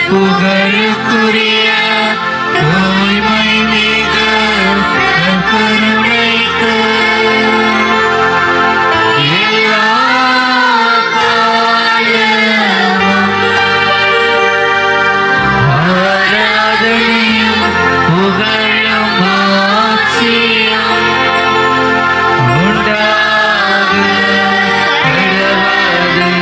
புகழுக்குரிய தூய்மை மிகு கருணைக்கு எல்லா காலமும் ஆராதனையும் புகழும் ஆட்சியும் உண்டாக கடவது.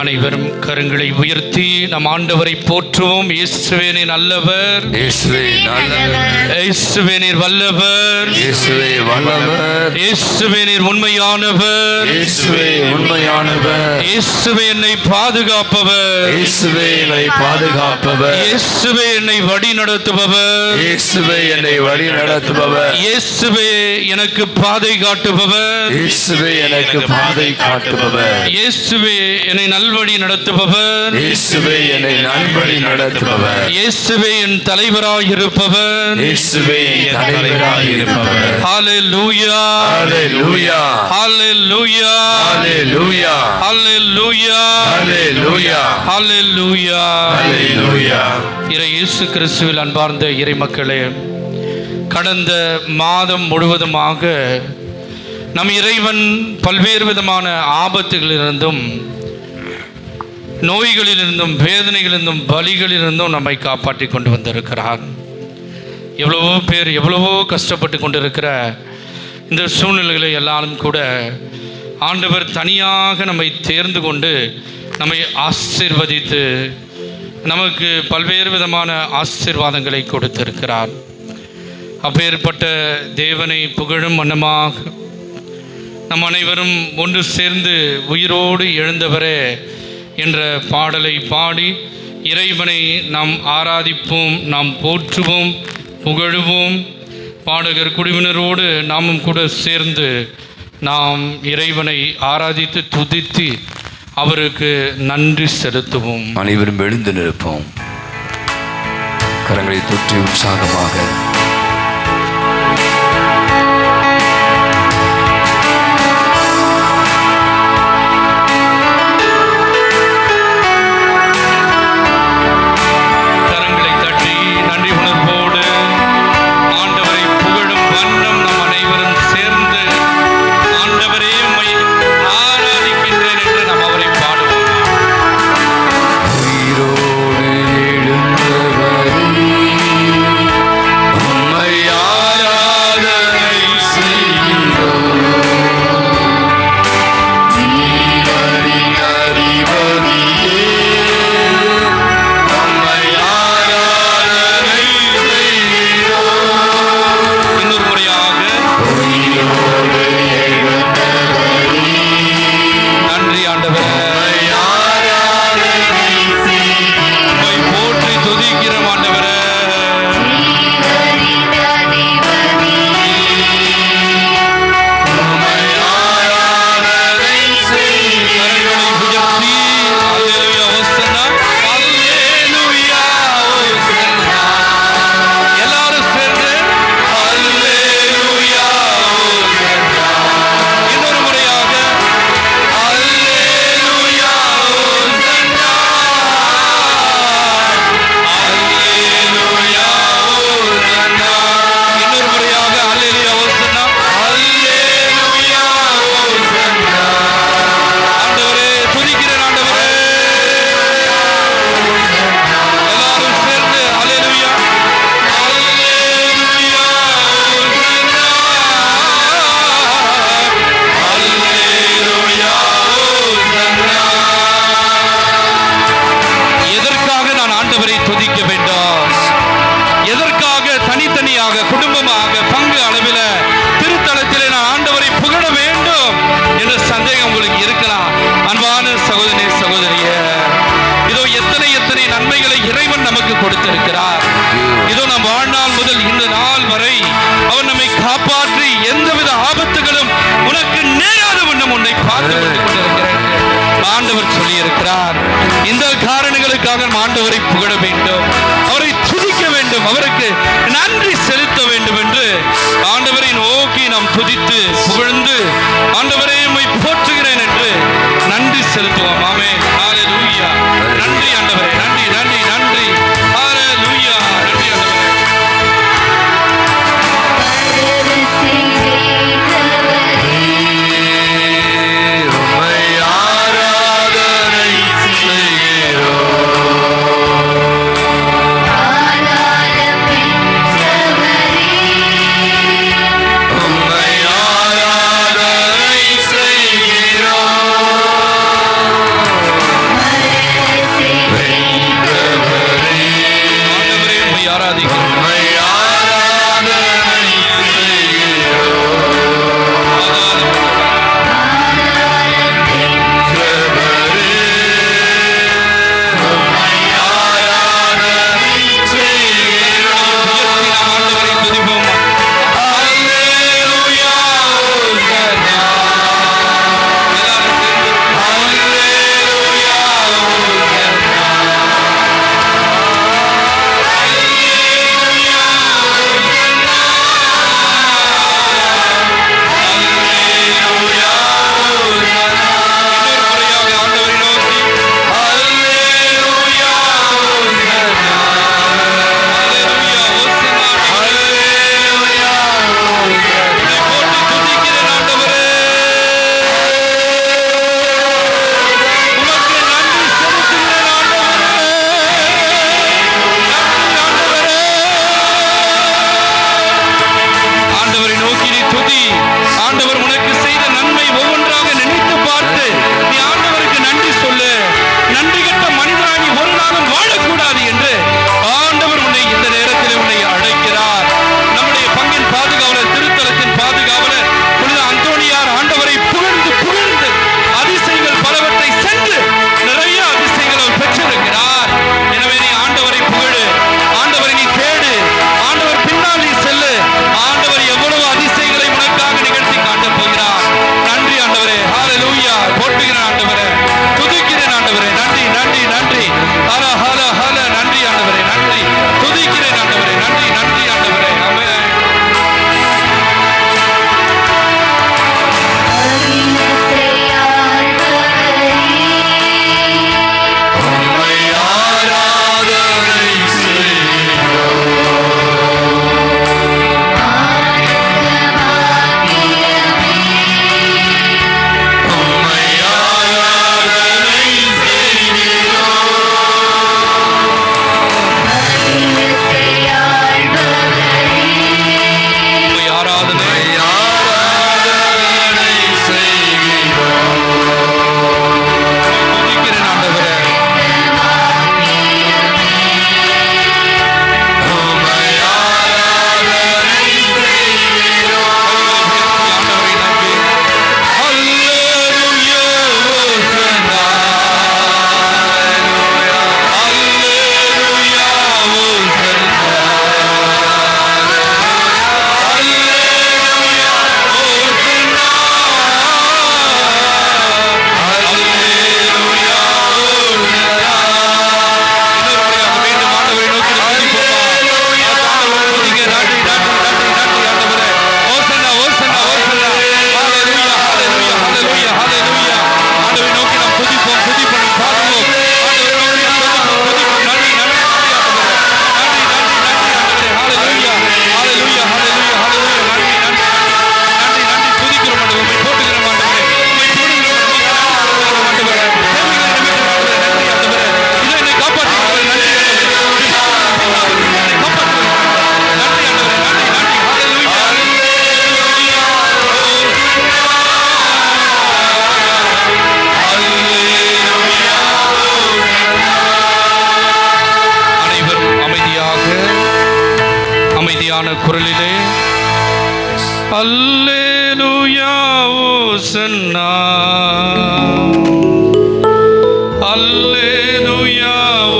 அனைவரும் கரங்களை உயர்த்தி நம் ஆண்டவரை போற்றுவோம். இயேசுவே நீர் நல்லவர், இயேசுவே நல்லவர், இயேசுவே நீர் வல்லவர், இயேசுவே வல்லவர், இயேசுவே நீர் உண்மையானவர், இயேசுவே உண்மையானவர், இயேசுவே என்னை பாதுகாப்பவர், இயேசுவே என்னை பாதுகாப்பவர், இயேசுவே என்னை வழி நடத்துபவர், இயேசுவே என்னை வழி நடத்துபவர், இயேசுவே எனக்கு பாதை காட்டுபவர், இயேசுவே எனக்கு பாதை காட்டுபவர், இயேசுவே என்னை நல்வழி நடத்துபவர், இயேசுவே என்னை நல்வழி நடத்துபவர், இயேசுவே என் தலைவராய் இருப்பவர், இயேசுவே என் தலைவராய் இருப்பவர். ஹல்லேலூயா, ஹல்லேலூயா, ஹல்லேலூயா, ஹல்லேலூயா, ஹல்லேலூயா, ஹல்லேலூயா, ஹல்லேலூயா. ஹல்லேலூயா. இறை இயேசு கிறிஸ்துவில் அன்பார்ந்த இறை மக்களே, கடந்த மாதம் முழுவதுமாக நம் இறைவன் பல்வேறு விதமான ஆபத்துகளிலிருந்தும், நோய்களிலிருந்தும், வேதனைகளிலிருந்தும், பலிகளிலிருந்தும் நம்மை காப்பாற்றி கொண்டு வந்திருக்கிறார். எவ்வளவோ பேர் எவ்வளவோ கஷ்டப்பட்டு கொண்டிருக்கிற இந்த சூழ்நிலைகளை எல்லாரும் கூட ஆண்டவர் தனியாக நம்மை தேர்ந்து கொண்டு நம்மை ஆசீர்வதித்து நமக்கு பல்வேறு விதமான ஆசீர்வாதங்களை கொடுத்திருக்கிறார். அப்பேற்பட்ட தேவனை புகழும் வண்ணமாக நம் அனைவரும் ஒன்று சேர்ந்து உயிரோடு எழுந்தவரே என்ற பாடலை பாடி இறைவனை நாம் ஆராதிப்போம், நாம் போற்றுவோம், புகழுவோம். பாடகர் குழுவினரோடு நாமும் கூட சேர்ந்து நாம் இறைவனை ஆராதித்து துதித்து அவருக்கு நன்றி செலுத்துவோம். அனைவரும் எழுந்து நிற்போம். கரங்களை தொற்றி உற்சாகமாக கொடுத்திருக்கிறார். இதோ நம் வாழ்நாள் முதல் இந்த நாள் வரை அவர் நம்மை காப்பாற்றி எந்தவித ஆபத்துகளும் உனக்கு நேராத வண்ணம் உன்னை பார்த்து கொண்டிருக்கிறேன் ஆண்டவர் சொல்லி இருக்கிறார். இந்த காரணங்களுக்காக ஆண்டவரை புகழ வேண்டும், அவரை துதிக்க வேண்டும், அவருக்கு நன்றி செலுத்த வேண்டும் என்று ஆண்டவரை நோக்கி நாம் துதித்து புகழ்ந்து ஆண்டவரை உம்மை போற்றுகிறேன் என்று நன்றி செலுத்துவோம். ஆமென். ஹல்லேலூயா. அல்லேலூயா ஓசன்னா, அல்லேலூயா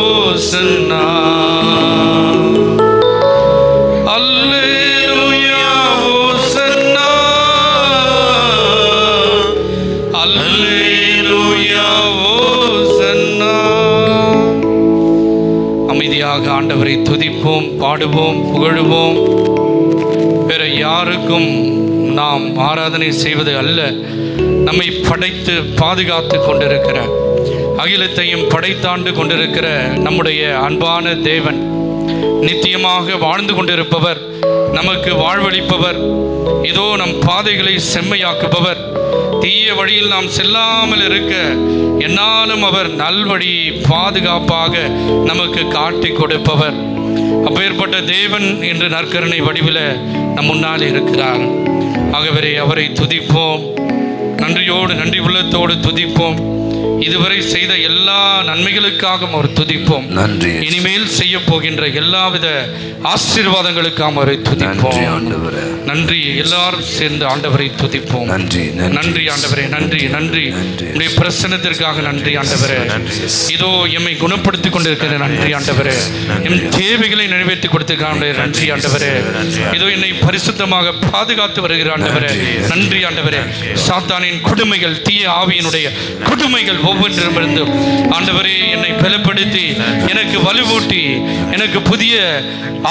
ஓசன்னா, அல்லேலூயா ஓசன்னா, அல்லேலூயா ஓசன்னா. அமைதியாக ஆண்டவரை துதிப்போம், பாடுவோம், புகழுவோம். வேற யாருக்கும் நாம் ஆராதனை செய்வது அல்ல, நம்மை படைத்து பாதுகாத்து கொண்டிருக்கிற, அகிலத்தையும் படைத்தாண்டு கொண்டிருக்கிற நம்முடைய அன்பான தேவன், நித்தியமாக வாழ்ந்து கொண்டிருப்பவர், நமக்கு வாழ்வளிப்பவர், இதோ நம் பாதைகளை செம்மையாக்குபவர், தீய வழியில் நாம் செல்லாமல் இருக்க என்னாலும் அவர் நல்வழியை பாதுகாப்பாக நமக்கு காட்டி கொடுப்பவர். அப்பேற்பட்ட தேவன் என்று நற்கருணை வடிவில் நம் முன்னால் இருக்கிறார். ஆகவே அவரை துதிப்போம், நன்றியோடு நன்றி உள்ளத்தோடு துதிப்போம். இதுவரை செய்த எல்லா நன்மைகளுக்காகவும் அவர் துதிப்போம். நன்றி. இனிமேல் செய்ய போகின்ற எல்லாவித ஆசீர்வாதங்களுக்காக அவரை துதிப்போம். நன்றி. எல்லாரும் சேர்ந்து ஆண்டவரை துதிப்போம். நன்றி நன்றி ஆண்டவரே, நன்றி நன்றி. உங்களுடைய பிரசன்னத்திற்காக நன்றி ஆண்டவரே. இதோ எம்மை குணப்படுத்திக் கொண்டிருக்கிற நன்றி ஆண்டவரே. எம் தேவைகளை நிறைவேற்றி கொடுத்திருக்கிற நன்றி ஆண்டவரே. இதோ என்னை பரிசுத்தமாக பாதுகாத்து வருகிற ஆண்டவரே நன்றி ஆண்டவரே. சாத்தானின் கொடுமைகள், தீய ஆவியினுடைய கொடுமைகள் ஒவ்வொன்றிலிருந்து ஆண்டவரே என்னை பலப்படுத்தி, எனக்கு வலுவூட்டி, எனக்கு புதிய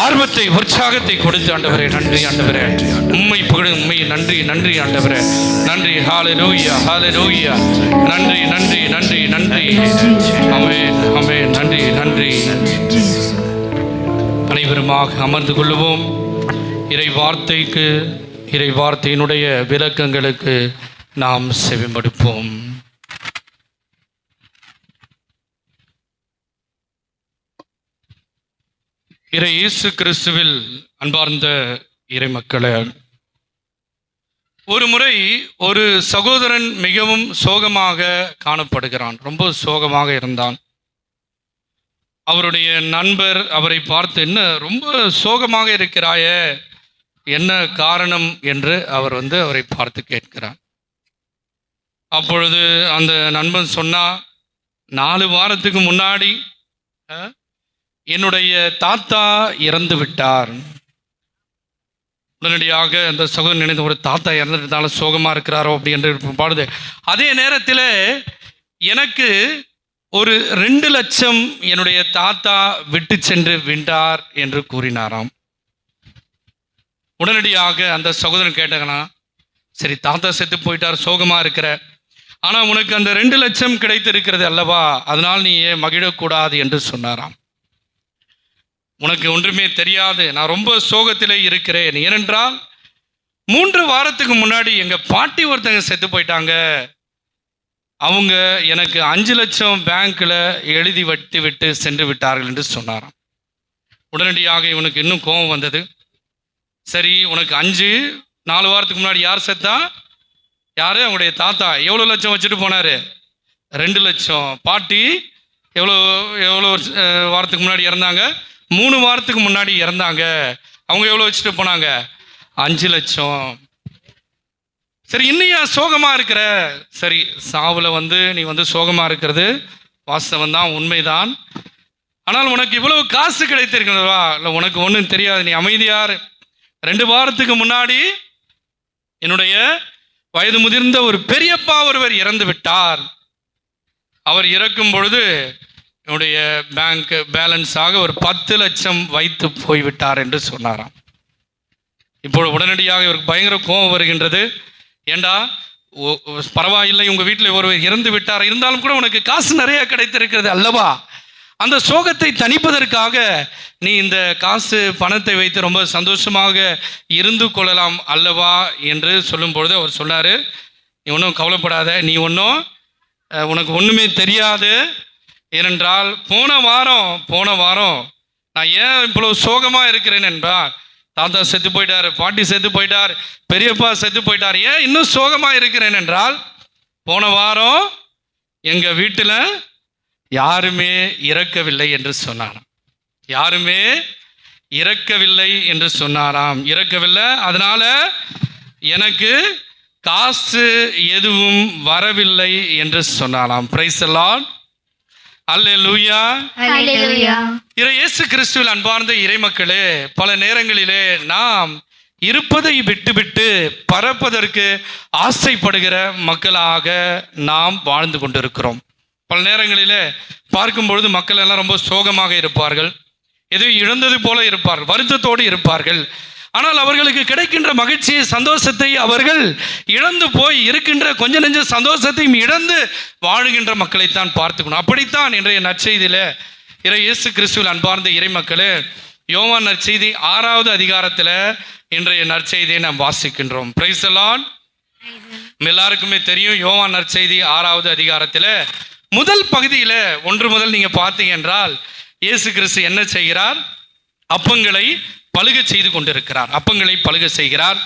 ஆர்வத்தை, உற்சாகத்தை கொடுத்து ஆண்டவரே நன்றி ஆண்டவரே. உம்மை புகழும், உம்மை நன்றி நன்றி ஆண்டவரே. நன்றி. ஹல்லேலூயா ஹல்லேலூயா. நன்றி நன்றி நன்றி நன்றி. ஆமென் ஆமென். நன்றி நன்றி. அனைவருமாக அமர்ந்து கொள்வோம். இறை வார்த்தைக்கு, இறை வார்த்தையினுடைய விளக்கங்களுக்கு நாம் செவிமடுப்போம். இறை இயேசு கிறிஸ்துவில் அன்பார்ந்த இறை மக்களே, ஒரு முறை ஒரு சகோதரன் மிகவும் சோகமாக காணப்படுகிறான். ரொம்ப சோகமாக இருந்தான். அவருடைய நண்பர் அவரை பார்த்து, என்ன ரொம்ப சோகமாக இருக்கிறாயே, என்ன காரணம் என்று அவர் அவரை பார்த்து கேட்கிறார். அப்பொழுது அந்த நண்பன் சொன்னா, 4 வாரத்துக்கு முன்னாடி என்னுடைய தாத்தா இறந்து விட்டார். உடனடியாக அந்த சகோதரன் நினைத்து, ஒரு தாத்தா இறந்துட்டாலும் சோகமாக இருக்கிறாரோ அப்படி என்று பாடுது. அதே நேரத்தில் எனக்கு ஒரு 2 லட்சம் என்னுடைய தாத்தா விட்டு சென்று விட்டார் என்று கூறினாராம். உடனடியாக அந்த சகோதரன் கேட்டாங்கன்னா, சரி தாத்தா செத்து போயிட்டார், சோகமாக இருக்கிற, ஆனால் உனக்கு அந்த 2 லட்சம் கிடைத்திருக்கிறது அல்லவா, அதனால் நீ ஏன் மகிழக்கூடாது என்று சொன்னாராம். உனக்கு ஒன்றுமே தெரியாது, நான் ரொம்ப சோகத்திலே இருக்கிறேன். ஏனென்றால் 3 வாரத்துக்கு முன்னாடி எங்கள் பாட்டி ஒருத்தங்க செத்து போயிட்டாங்க. அவங்க எனக்கு 5 லட்சம் பேங்க்கில் எழுதி விட்டு சென்று விட்டார்கள் என்று சொன்னாராம். உடனடியாக இவனுக்கு இன்னும் கோபம் வந்தது. சரி, உனக்கு 4 வாரத்துக்கு முன்னாடி யார் செத்தா? யார்? அவங்களுடைய தாத்தா. எவ்வளோ லட்சம் வச்சுட்டு போனார்? 2 லட்சம். பாட்டி எவ்வளோ வாரத்துக்கு முன்னாடி இறந்தாங்க? 3 வாரத்துக்கு முன்னாடி இறந்தாங்க. அவங்க எவ்வளோ வச்சுட்டு போனாங்க? 5 லட்சம். சரி, இன்னையா சோகமாக இருக்கிற? சரி, சாவில் நீ சோகமாக இருக்கிறது வாஸ்தவம் தான், உண்மைதான். ஆனால் உனக்கு இவ்வளவு காசு கிடைத்திருக்கிறதா? இல்லை, உனக்கு ஒன்றும் தெரியாது, நீ அமைதியார். 2 வாரத்துக்கு முன்னாடி என்னுடைய வயது முதிர்ந்த ஒரு பெரியப்பா ஒருவர் இறந்து விட்டார். அவர் இறக்கும் பொழுது என்னுடைய பேங்க் பேலன்ஸாக ஒரு 10 லட்சம் வைத்து போய்விட்டார் என்று சொன்னாராம். இப்போது உடனடியாக இவருக்கு பயங்கர கோபம் வருகின்றது. ஏண்டா, பரவாயில்லை, உங்கள் வீட்டில் ஒருவர் இறந்து விட்டார், இருந்தாலும் கூட உனக்கு காசு நிறைய கிடைத்திருக்கிறது அல்லவா, அந்த சோகத்தை தணிப்பதற்காக நீ இந்த காசு பணத்தை வைத்து ரொம்ப சந்தோஷமாக இருந்து கொள்ளலாம் அல்லவா என்று சொல்லும் பொழுது அவர் சொன்னார், நீ ஒன்றும் கவலைப்படாத, நீ உனக்கு ஒன்றுமே தெரியாது. ஏனென்றால் போன வாரம் நான் ஏன் இவ்வளோ சோகமாக இருக்கிறேன் என்றால், தாத்தா செத்து போயிட்டார், பாட்டி செத்து போயிட்டார், பெரியப்பா செத்து போயிட்டார். ஏன் இன்னும் சோகமாக இருக்கிறேன் என்றால், போன வாரம் எங்கள் வீட்டில் யாருமே இறக்கவில்லை என்று சொன்னாராம். யாருமே இறக்கவில்லை என்று சொன்னாராம். இறக்கவில்லை, அதனால எனக்கு காசு எதுவும் வரவில்லை என்று சொன்னாலாம். Praise the Lord. அல்லேலூயா. இயேசு கிறிஸ்துவில் அன்பார்ந்த இறைமக்களே, பல நேரங்களிலே நாம் இருப்பதை விட்டுவிட்டு பறப்பதற்கு ஆசைப்படுகிற மக்களாக நாம் வாழ்ந்து கொண்டிருக்கிறோம். பல நேரங்களிலே பார்க்கும் பொழுது மக்கள் எல்லாம் ரொம்ப சோகமாக இருப்பார்கள், எதுவும் இழந்தது போல இருப்பார்கள், வருத்தத்தோடு இருப்பார்கள். ஆனால் அவர்களுக்கு கிடைக்கின்ற மகிழ்ச்சியை, சந்தோஷத்தை அவர்கள் இழந்து போய் இருக்கின்ற கொஞ்ச நெஞ்ச சந்தோஷத்தையும் இழந்து வாழுகின்ற மக்களைத்தான் பார்த்துக்கணும். அப்படித்தான் இன்றைய நற்செய்தியில இயேசு கிறிஸ்துவில் அன்பார்ந்த இறைமக்களே, யோவான் நற்செய்தி 6வது அதிகாரத்தில் இன்றைய நற்செய்தியை நாம் வாசிக்கின்றோம். Praise the Lord. எல்லாருக்குமே தெரியும், யோவான் நற்செய்தி 6வது அதிகாரத்தில் முதல் பகுதியில் 1 முதல் நீங்க பார்த்தீங்க என்றால் இயேசு கிறிஸ்து என்ன செய்கிறார்? அப்பங்களை பலுக செய்து கொண்டிருக்கிறார். அப்பங்களை பலுக செய்கிறார்.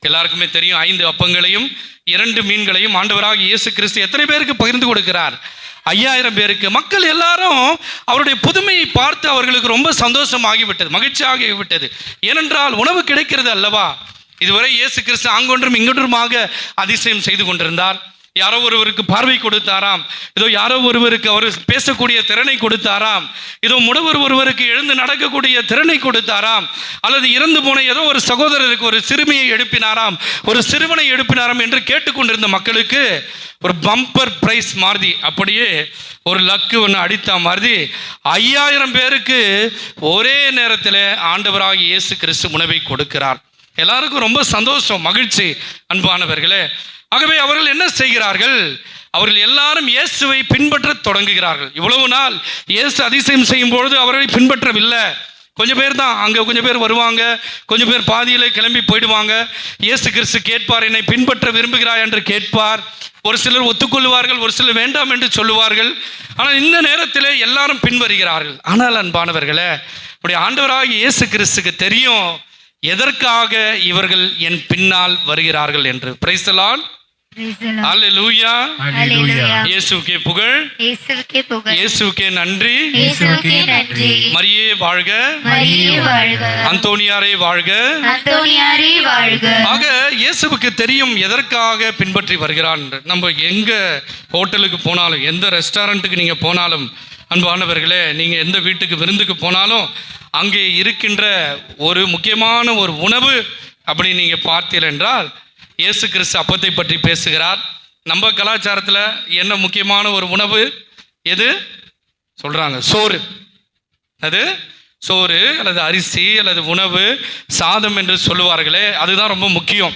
எல்லாருக்குமே தெரியும், 5 அப்பங்களையும் 2 மீன்களையும் ஆண்டவராக இயேசு கிறிஸ்து எத்தனை பேருக்கு பகிர்ந்து கொடுக்கிறார்? 5000 பேருக்கு. மக்கள் எல்லாரும் அவருடைய புதுமையை பார்த்து அவர்களுக்கு ரொம்ப சந்தோஷமாகிவிட்டது, மகிழ்ச்சியாகிவிட்டது. ஏனென்றால் உணவு கிடைக்கிறது அல்லவா. இதுவரை இயேசு கிறிஸ்து அங்கொன்றும் இங்கொன்றுமாக அதிசயம் செய்து கொண்டிருந்தார். யாரோ ஒருவருக்கு பார்வை கொடுத்தாராம், ஏதோ யாரோ ஒருவருக்கு அவர் பேசக்கூடிய திறனை கொடுத்தாராம், ஏதோ முடவர் ஒருவருக்கு எழுந்து நடக்கக்கூடிய திறனை கொடுத்தாராம், அல்லது இறந்து போன ஏதோ ஒரு சகோதரருக்கு ஒரு சிறுமியை எழுப்பினாராம், ஒரு சிறுவனை எழுப்பினாராம் என்று கேட்டுக்கொண்டிருந்த மக்களுக்கு ஒரு பம்பர் பிரைஸ் மாதிரி, அப்படியே ஒரு லக்கு ஒன்று அடித்த மாதிரி 5000 பேருக்கு ஒரே நேரத்தில் ஆண்டவராக இயேசு கிறிஸ்து உணவை கொடுக்கிறார். எல்லாருக்கும் ரொம்ப சந்தோஷம், மகிழ்ச்சி அன்பானவர்களே. ஆகவே அவர்கள் என்ன செய்கிறார்கள்? அவர்கள் எல்லாரும் இயேசுவை பின்பற்ற தொடங்குகிறார்கள். இவ்வளவு நாள் இயேசு அதிசயம் செய்யும் பொழுது அவர்களை பின்பற்றவில்லை. கொஞ்சம் பேர் தான், அங்கே கொஞ்சம் பேர் வருவாங்க, கொஞ்சம் பேர் பாதியிலே கிளம்பி போயிடுவாங்க. இயேசு கிறிஸ்து கேட்பார், என்னை பின்பற்ற விரும்புகிறாய் என்று கேட்பார். ஒரு சிலர் ஒத்துக்கொள்வார்கள், ஒரு சிலர் வேண்டாம் என்று சொல்லுவார்கள். ஆனால் இந்த நேரத்தில் எல்லாரும் பின்வருகிறார்கள். ஆனால் அன்பானவர்களே, இப்படி ஆண்டவராக இயேசு கிறிஸ்துக்கு தெரியும் எதற்காக இவர்கள் என் பின்னால் வருகிறார்கள் என்று. Praise the Lord. அல்லேலூயா. இயேசுவுக்கே புகழ், இயேசுவுக்கே நன்றி. மரியே வாழ்க, அந்தோனியாரே வாழ்க. ஆக இயேசுவுக்கு தெரியும் எதற்காக பின்பற்றி வருகிறான். நம்ம எங்க ஹோட்டலுக்கு போனாலும், எந்த ரெஸ்டாரண்ட்டுக்கு நீங்க போனாலும் அன்பானவர்களே, நீங்க எந்த வீட்டுக்கு விருந்துக்கு போனாலும் அங்கே இருக்கின்ற ஒரு முக்கியமான ஒரு உணவு அப்படி நீங்க பார்த்தீர்கள் என்றால் இயேசு கிறிஸ்து அப்பத்தை பற்றி பேசுகிறார். நம்ம கலாச்சாரத்தில் என்ன முக்கியமான ஒரு உணவு எது சொல்றாங்க? சோறு. அது சோறு அல்லது அரிசி அல்லது உணவு, சாதம் என்று சொல்லுவார்களே, அதுதான் ரொம்ப முக்கியம்.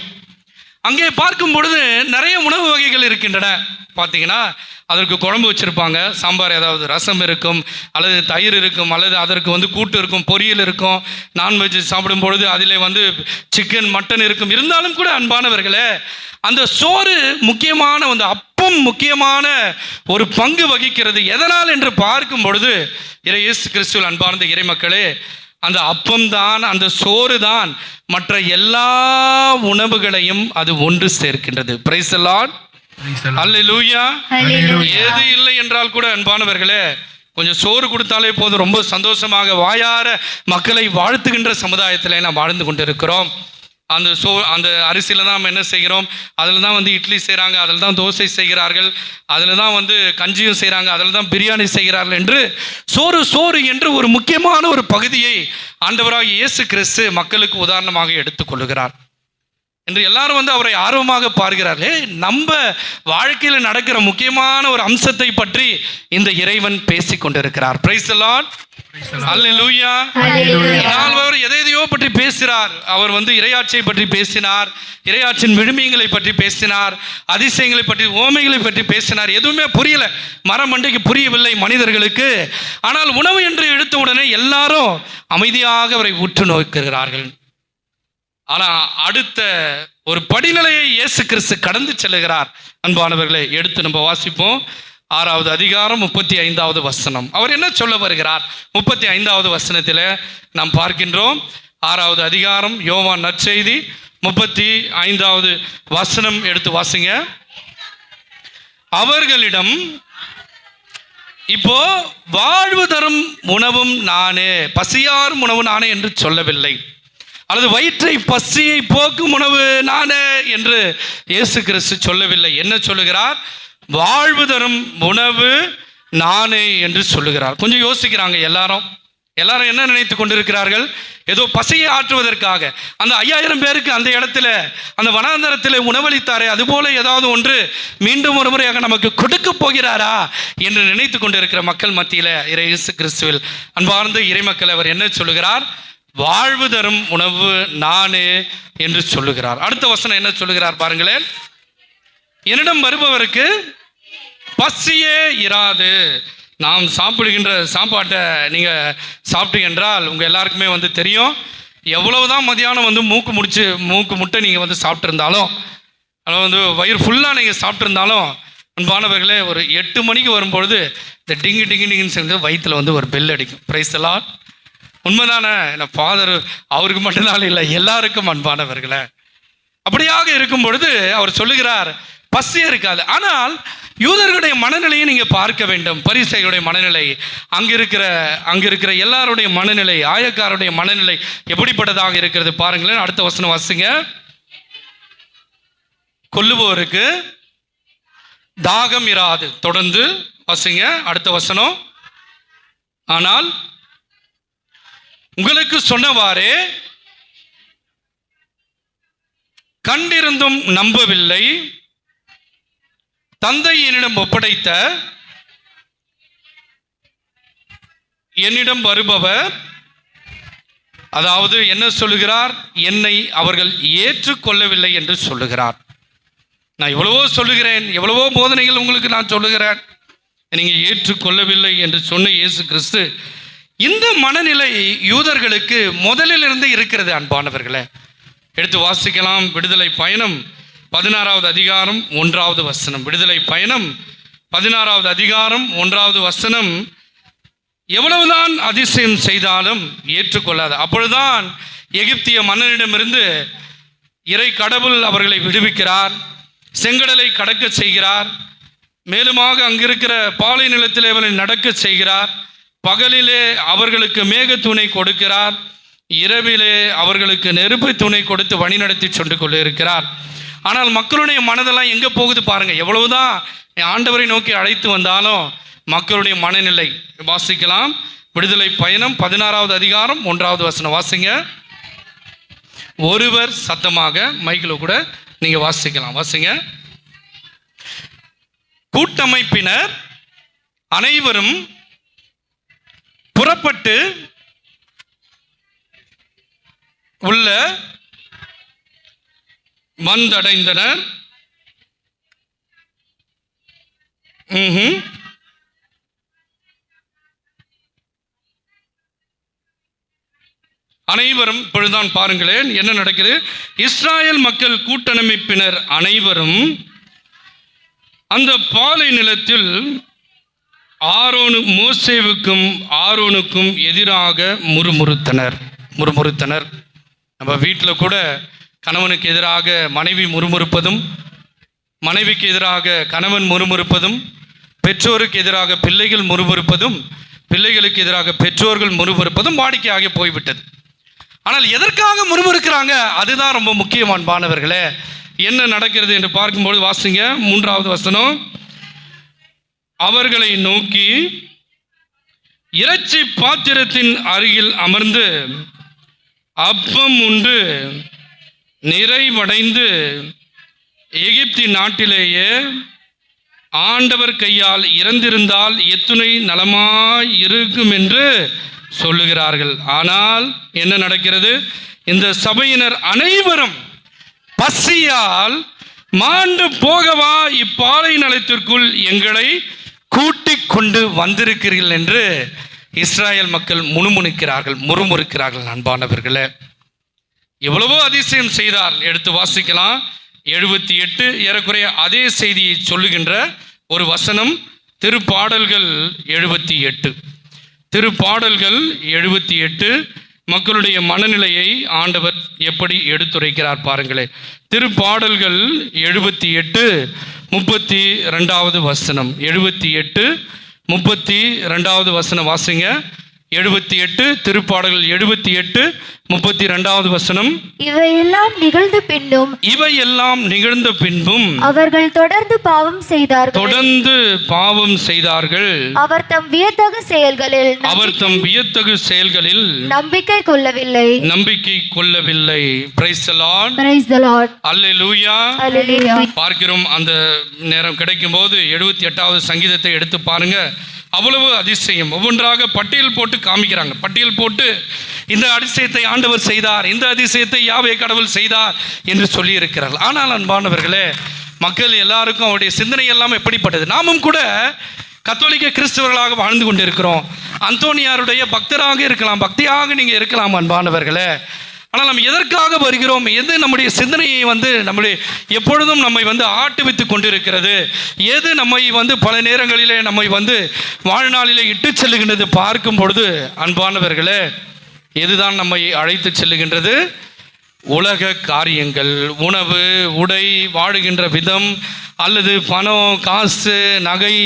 அங்கே பார்க்கும் பொழுது நிறைய உணவு வகைகள் இருக்கின்றன. பார்த்தீங்கன்னா அதற்கு குழம்பு வச்சுருப்பாங்க, சாம்பார், ஏதாவது ரசம் இருக்கும், அல்லது தயிர் இருக்கும், அல்லது அதற்கு கூட்டு இருக்கும், பொரியல் இருக்கும். நான்வெஜ் சாப்பிடும் பொழுது அதில் சிக்கன், மட்டன் இருக்கும். இருந்தாலும் கூட அன்பானவர்களே, அந்த சோறு முக்கியமான, அந்த அப்பம் முக்கியமான ஒரு பங்கு வகிக்கிறது. எதனால் என்று பார்க்கும் பொழுது இயேசு கிறிஸ்துவில் அன்பார்ந்த இறைமக்களே, அந்த அப்பம் தான், அந்த சோறு தான் மற்ற எல்லா உணவுகளையும் அது ஒன்று சேர்க்கின்றது. Price the Lord. அல்லேலூயா. ஏது இல்லை என்றால் கூட அன்பானவர்களே, கொஞ்சம் சோறு கொடுத்தாலே போதும், ரொம்ப சந்தோஷமாக வாயார மக்களை வாழ்த்துகின்ற சமுதாயத்தில் நாம் வாழ்ந்து கொண்டிருக்கிறோம். அந்த அரிசியில் தான் நம்ம என்ன செய்கிறோம்? அதில் தான் இட்லி செய்கிறாங்க, அதில் தான் தோசை செய்கிறார்கள், அதில் தான் கஞ்சியும் செய்கிறாங்க, அதில் தான் பிரியாணி செய்கிறார்கள் என்று சோறு என்று ஒரு முக்கியமான ஒரு பகுதியை ஆண்டவராக இயேசு கிறிஸ்து மக்களுக்கு உதாரணமாக எடுத்துக்கொள்கிறார். என்று எல்லாரும் அவரை ஆர்வமாக பார்க்கிறார்களே. நம்ம வாழ்க்கையில் நடக்கிற முக்கியமான ஒரு அம்சத்தை பற்றி இந்த இறைவன் பேசிக் கொண்டிருக்கிறார். Price the Lord. அல்லேலூயா. அவர் எதையோ பற்றி பேசுகிறார். அவர் இறையாட்சியை பற்றி பேசினார், இறையாட்சியின் விழுமியங்களை பற்றி பேசினார், அதிசயங்களை பற்றி, ஓமைகளை பற்றி பேசினார். எதுவுமே புரியல, மரமண்டைக்கு புரியவில்லை மனிதர்களுக்கு. ஆனால் உணவு என்று எடுத்த உடனே எல்லாரும் அமைதியாக அவரை உற்று நோக்குகிறார்கள். ஆனால் அடுத்த ஒரு படிநிலையை இயேசு கிறிஸ்து கடந்து செல்லுகிறார். அன்பானவர்களை, எடுத்து நம்ம வாசிப்போம். 6வது அதிகாரம் 35வது வசனம். அவர் என்ன சொல்ல வருகிறார்? 35வது வசனத்தில் நாம் பார்க்கின்றோம். 6வது அதிகாரம் யோவான் நற்செய்தி 35வது வசனம் எடுத்து வாசிங்க. அவர்களிடம், இப்போ வாழ்வு தரும் உணவும் நானே, பசியாரும் உணவு நானே என்று சொல்லவில்லை. அல்லது வயிற்றை பசியை போக்கும் உணவு நானே என்று இயேசு கிறிஸ்து சொல்லவில்லை. என்ன சொல்லுகிறார்? வாழ்வு தரும் உணவு நானே என்று சொல்லுகிறார். கொஞ்சம் யோசிக்கிறாங்க எல்லாரும் என்ன நினைத்து கொண்டிருக்கிறார்கள்? ஏதோ பசியை ஆற்றுவதற்காக அந்த 5000 பேருக்கு அந்த இடத்துல அந்த வனாந்தரத்தில் உணவளித்தாரே, அதுபோல ஏதாவது ஒன்று மீண்டும் ஒரு முறையாக நமக்கு கொடுக்க போகிறாரா என்று நினைத்து கொண்டிருக்கிற மக்கள் மத்தியில் இயேசு கிறிஸ்துவில் அன்பார்ந்த இறைமக்கள் அவர் என்ன சொல்லுகிறார்? வாழ்வு தரும் உணவு நானே என்று சொல்லுகிறார். அடுத்த வசனம் என்ன சொல்லுகிறார் பாருங்களேன். என்னிடம் வருபவருக்கு பசியே இராது. நாம் சாப்பிடுகின்ற சாப்பாட்டை நீங்கள் சாப்பிட்டீங்க என்றால் உங்கள் எல்லாருக்குமே தெரியும், எவ்வளவுதான் மதியானம் மூக்கு முட்டை நீங்கள் சாப்பிட்ருந்தாலும், அதில் வயிறு ஃபுல்லாக நீங்கள் சாப்பிட்ருந்தாலும், அன்பானவர்களே, ஒரு 8 மணிக்கு வரும்பொழுது இந்த டிங்கு டிங்குன்னு சேர்ந்து வயிற்றில் ஒரு பெல் அடிக்கும். பிரைஸ் எல்லாம் உண்மைதானே? என்ன ஃபாதர் அவருக்கு மட்டும்தான் இல்லை, எல்லாருக்கும் அன்பானவர்களே. அப்படியாக இருக்கும் பொழுது அவர் சொல்லுகிறார் பசியே இருக்காது. ஆனால் யூதர்களுடைய மனநிலையை நீங்கள் பார்க்க வேண்டும். பரிசேயருடைய மனநிலை, அங்கே இருக்கிற எல்லாருடைய மனநிலை, ஆயக்காருடைய மனநிலை எப்படிப்பட்டதாக இருக்கிறது பாருங்களேன். அடுத்த வசனம் வாசிங்க. கொல்லுபவருக்கு தாகம் இராது. தொடர்ந்து வாசிங்க அடுத்த வசனம். ஆனால் உங்களுக்கு சொன்னவாறே கண்டிருந்தும் நம்பவில்லை, தந்தை என்னிடம் ஒப்படைத்த என்னிடம் வருபவர், அதாவது என்ன சொல்லுகிறார்? என்னை அவர்கள் ஏற்றுக்கொள்ளவில்லை என்று சொல்லுகிறார். நான் எவ்வளவோ சொல்லுகிறேன், எவ்வளவோ போதனைகள் உங்களுக்கு நான் சொல்லுகிறேன், நீங்கள் ஏற்றுக்கொள்ளவில்லை என்று சொன்ன இயேசு கிறிஸ்து. இந்த மனநிலை யூதர்களுக்கு முதலிலிருந்து இருக்கிறது அன்பானவர்களே. எடுத்து வாசிக்கலாம். விடுதலை பயணம் 16வது அதிகாரம் 1வது வசனம். விடுதலை பயணம் 16வது அதிகாரம் 1வது வசனம். எவ்வளவுதான் அதிசயம் செய்தாலும் ஏற்றுக்கொள்ளாது. அப்பொழுதுதான் எகிப்திய மன்னனிடமிருந்து இறை கடவுள் அவர்களை விடுவிக்கிறார், செங்கடலை கடக்க செய்கிறார், மேலுமாக அங்கிருக்கிற பாலை நிலத்திலே அவர்களை நடக்க செய்கிறார், பகலிலே அவர்களுக்கு மேகத்துணை கொடுக்கிறார், இரவிலே அவர்களுக்கு நெருப்பு துணை கொடுத்து வழி நடத்தி சென்று கொண்டிருக்கிறார். ஆனால் மக்களுடைய மனதெல்லாம் எங்கே போகுது பாருங்க. எவ்வளவுதான் ஆண்டவரை நோக்கி அழைத்து வந்தாலும் மக்களுடைய மனநிலை. வாசிக்கலாம். விடுதலை பயணம் 16வது அதிகாரம் 1வது வசனம் வாசிங்க. ஒருவர் சத்தமாக மைக்கில் கூட நீங்க வாசிக்கலாம். வாசிங்க. கூட்டமைப்பினர் அனைவரும் புறப்பட்டு உள்ள வந்தடைந்தனர். அனைவரும் இப்பொழுதுதான் பாருங்களேன் என்ன நடக்குது. இஸ்ராயல் மக்கள் கூட்டமைப்பினர் அனைவரும் அந்த பாலை நிலத்தில் மோசேவுக்கும் ஆரோனுக்கும் எதிராக முறுமுறுத்தனர். நம்ம வீட்டில் கூட கணவனுக்கு எதிராக மனைவி முறுமுறுப்பதும், மனைவிக்கு எதிராக கணவன் முறுமுறுப்பதும், பெற்றோருக்கு எதிராக பிள்ளைகள் முறுமுறுப்பதும், பிள்ளைகளுக்கு எதிராக பெற்றோர்கள் முறுமுறுப்பதும் வாடிக்கையாக போய்விட்டது. ஆனால் எதற்காக முறுமுறுக்கிறாங்க? அதுதான் ரொம்ப முக்கியமானவர்களே. என்ன நடக்கிறது என்று பார்க்கும்போது வாசிங்க 3வது வசனம். அவர்களை நோக்கி இறைச்சி பாத்திரத்தின் அருகில் அமர்ந்து அப்பம் உண்டு நிறைவடைந்து எகிப்தின் நாட்டிலேயே ஆண்டவர் கையால் இறந்திருந்தால் எத்துணை நலமாய் இருக்கும் என்று சொல்லுகிறார்கள். ஆனால் என்ன நடக்கிறது? இந்த சபையினர் அனைவரும் பசியால் மாண்டு போகவா இப்பாலை நிலத்திற்குள் எங்களை கூட்டிக் கொண்டு வந்திருக்கிறீர்கள் என்று இஸ்ராயல் மக்கள் முறுமுறுக்கிறார்கள். அன்பானவர்களே, எவ்வளவோ அதிசயம் செய்தார். எடுத்து வாசிக்கலாம். 78 ஏறக்குறைய அதே செய்தியை சொல்லுகின்ற ஒரு வசனம். திருப்பாடல்கள் 78 மக்களுடைய மனநிலையை ஆண்டவர் எப்படி எடுத்துரைக்கிறார் பாருங்களேன். திருப்பாடல்கள் 78 32வது வசனம். 78 32வது வசனம் வாசிங்க. 78 திருப்பாடல்கள் 78:32 வசனம். இவையெல்லாம் நிகழ்ந்த பின்னும் அவர்கள் தொடர்ந்து பாவம் செய்தார்கள். அவர் தம் வியத்தகு செயல்களில் நம்பிக்கை கொள்ளவில்லை. Praise the Lord. Hallelujah. பார்க்கிறோம். அந்த நேரம் கிடைக்கும் போது 78வது சங்கீதத்தை எடுத்து பாருங்க. அவ்வளவு அதிசயம் ஒவ்வொன்றாக பட்டியல் போட்டு காமிக்கிறாங்க. பட்டியல் போட்டு இந்த அதிசயத்தை ஆண்டவர் செய்தார், இந்த அதிசயத்தை யாவே கடவுள் செய்தார் என்று சொல்லி இருக்கிறார்கள். ஆனால் அன்பானவர்களே, மக்கள் எல்லாருக்கும் அவருடைய சிந்தனை எல்லாம் எப்படிப்பட்டது? நாமும் கூட கத்தோலிக்க கிறிஸ்தவர்களாக வாழ்ந்து கொண்டிருக்கிறோம். அந்தோனியாருடைய பக்தராக இருக்கலாம், பக்தியாக நீங்கள் இருக்கலாம் அன்பானவர்களே. ஆனால் நம்ம எதற்காக வருகிறோம்? எது நம்முடைய சிந்தனையை நம்முடைய எப்பொழுதும் நம்மை ஆட்டுவித்து கொண்டிருக்கிறது? எது நம்மை பல நேரங்களிலே நம்மை வாழ்நாளிலே இட்டு செல்லுகின்றது பார்க்கும் பொழுது அன்பானவர்களே, எதுதான் நம்மை அழைத்து செல்லுகின்றது? உலக காரியங்கள், உணவு, உடை, வாழுகின்ற விதம், அல்லது பணம், காசு, நகை,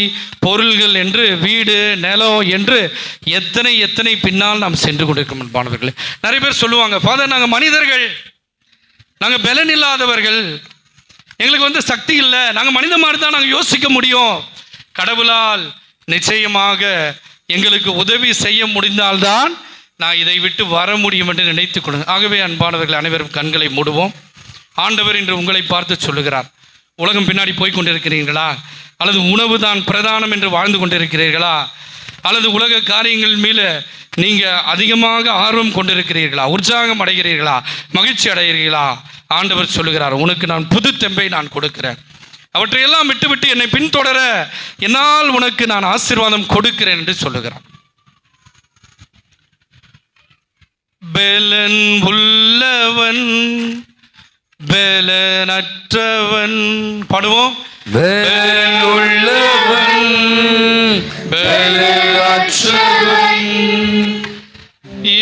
பொருள்கள் என்று வீடு, நிலம் என்று எத்தனை பின்னால் நாம் சென்று கொண்டிருக்கோம் அன்பானவர்களே. நிறைய பேர் சொல்லுவாங்க, ஃபாதர் நாங்கள் மனிதர்கள், நாங்கள் பலன் இல்லாதவர்கள், எங்களுக்கு சக்தி இல்லை, நாங்கள் மனித மாதிரி தான் நாங்கள் யோசிக்க முடியும். கடவுளால் நிச்சயமாக எங்களுக்கு உதவி செய்ய முடிந்தால்தான் நான் இதை விட்டு வர முடியும் என்று நினைத்துக் கொள்ளுங்க. ஆகவே அன்பானவர்கள் அனைவரும் கண்களை மூடுவோம். ஆண்டவர் இன்று உங்களை பார்த்து சொல்லுகிறார், உலகம் பின்னாடி போய் கொண்டிருக்கிறீர்களா? அல்லது உணவு தான் பிரதானம் என்று வாழ்ந்து கொண்டிருக்கிறீர்களா? அல்லது உலக காரியங்கள் மீது நீங்கள் அதிகமாக ஆர்வம் கொண்டிருக்கிறீர்களா? உற்சாகம் அடைகிறீர்களா? மகிழ்ச்சி அடைகிறீர்களா? ஆண்டவர் சொல்லுகிறார், உனக்கு நான் புது தெம்பை நான் கொடுக்கிறேன். அவற்றையெல்லாம் விட்டுவிட்டு என்னை பின்தொடர என்னால் உனக்கு நான் ஆசீர்வாதம் கொடுக்கிறேன் என்று சொல்லுகிறார். பெலன் உள்ளவன் பெலனற்றவன், பாடுவோம். பெலன் உள்ளவன் பெலனற்றவன்,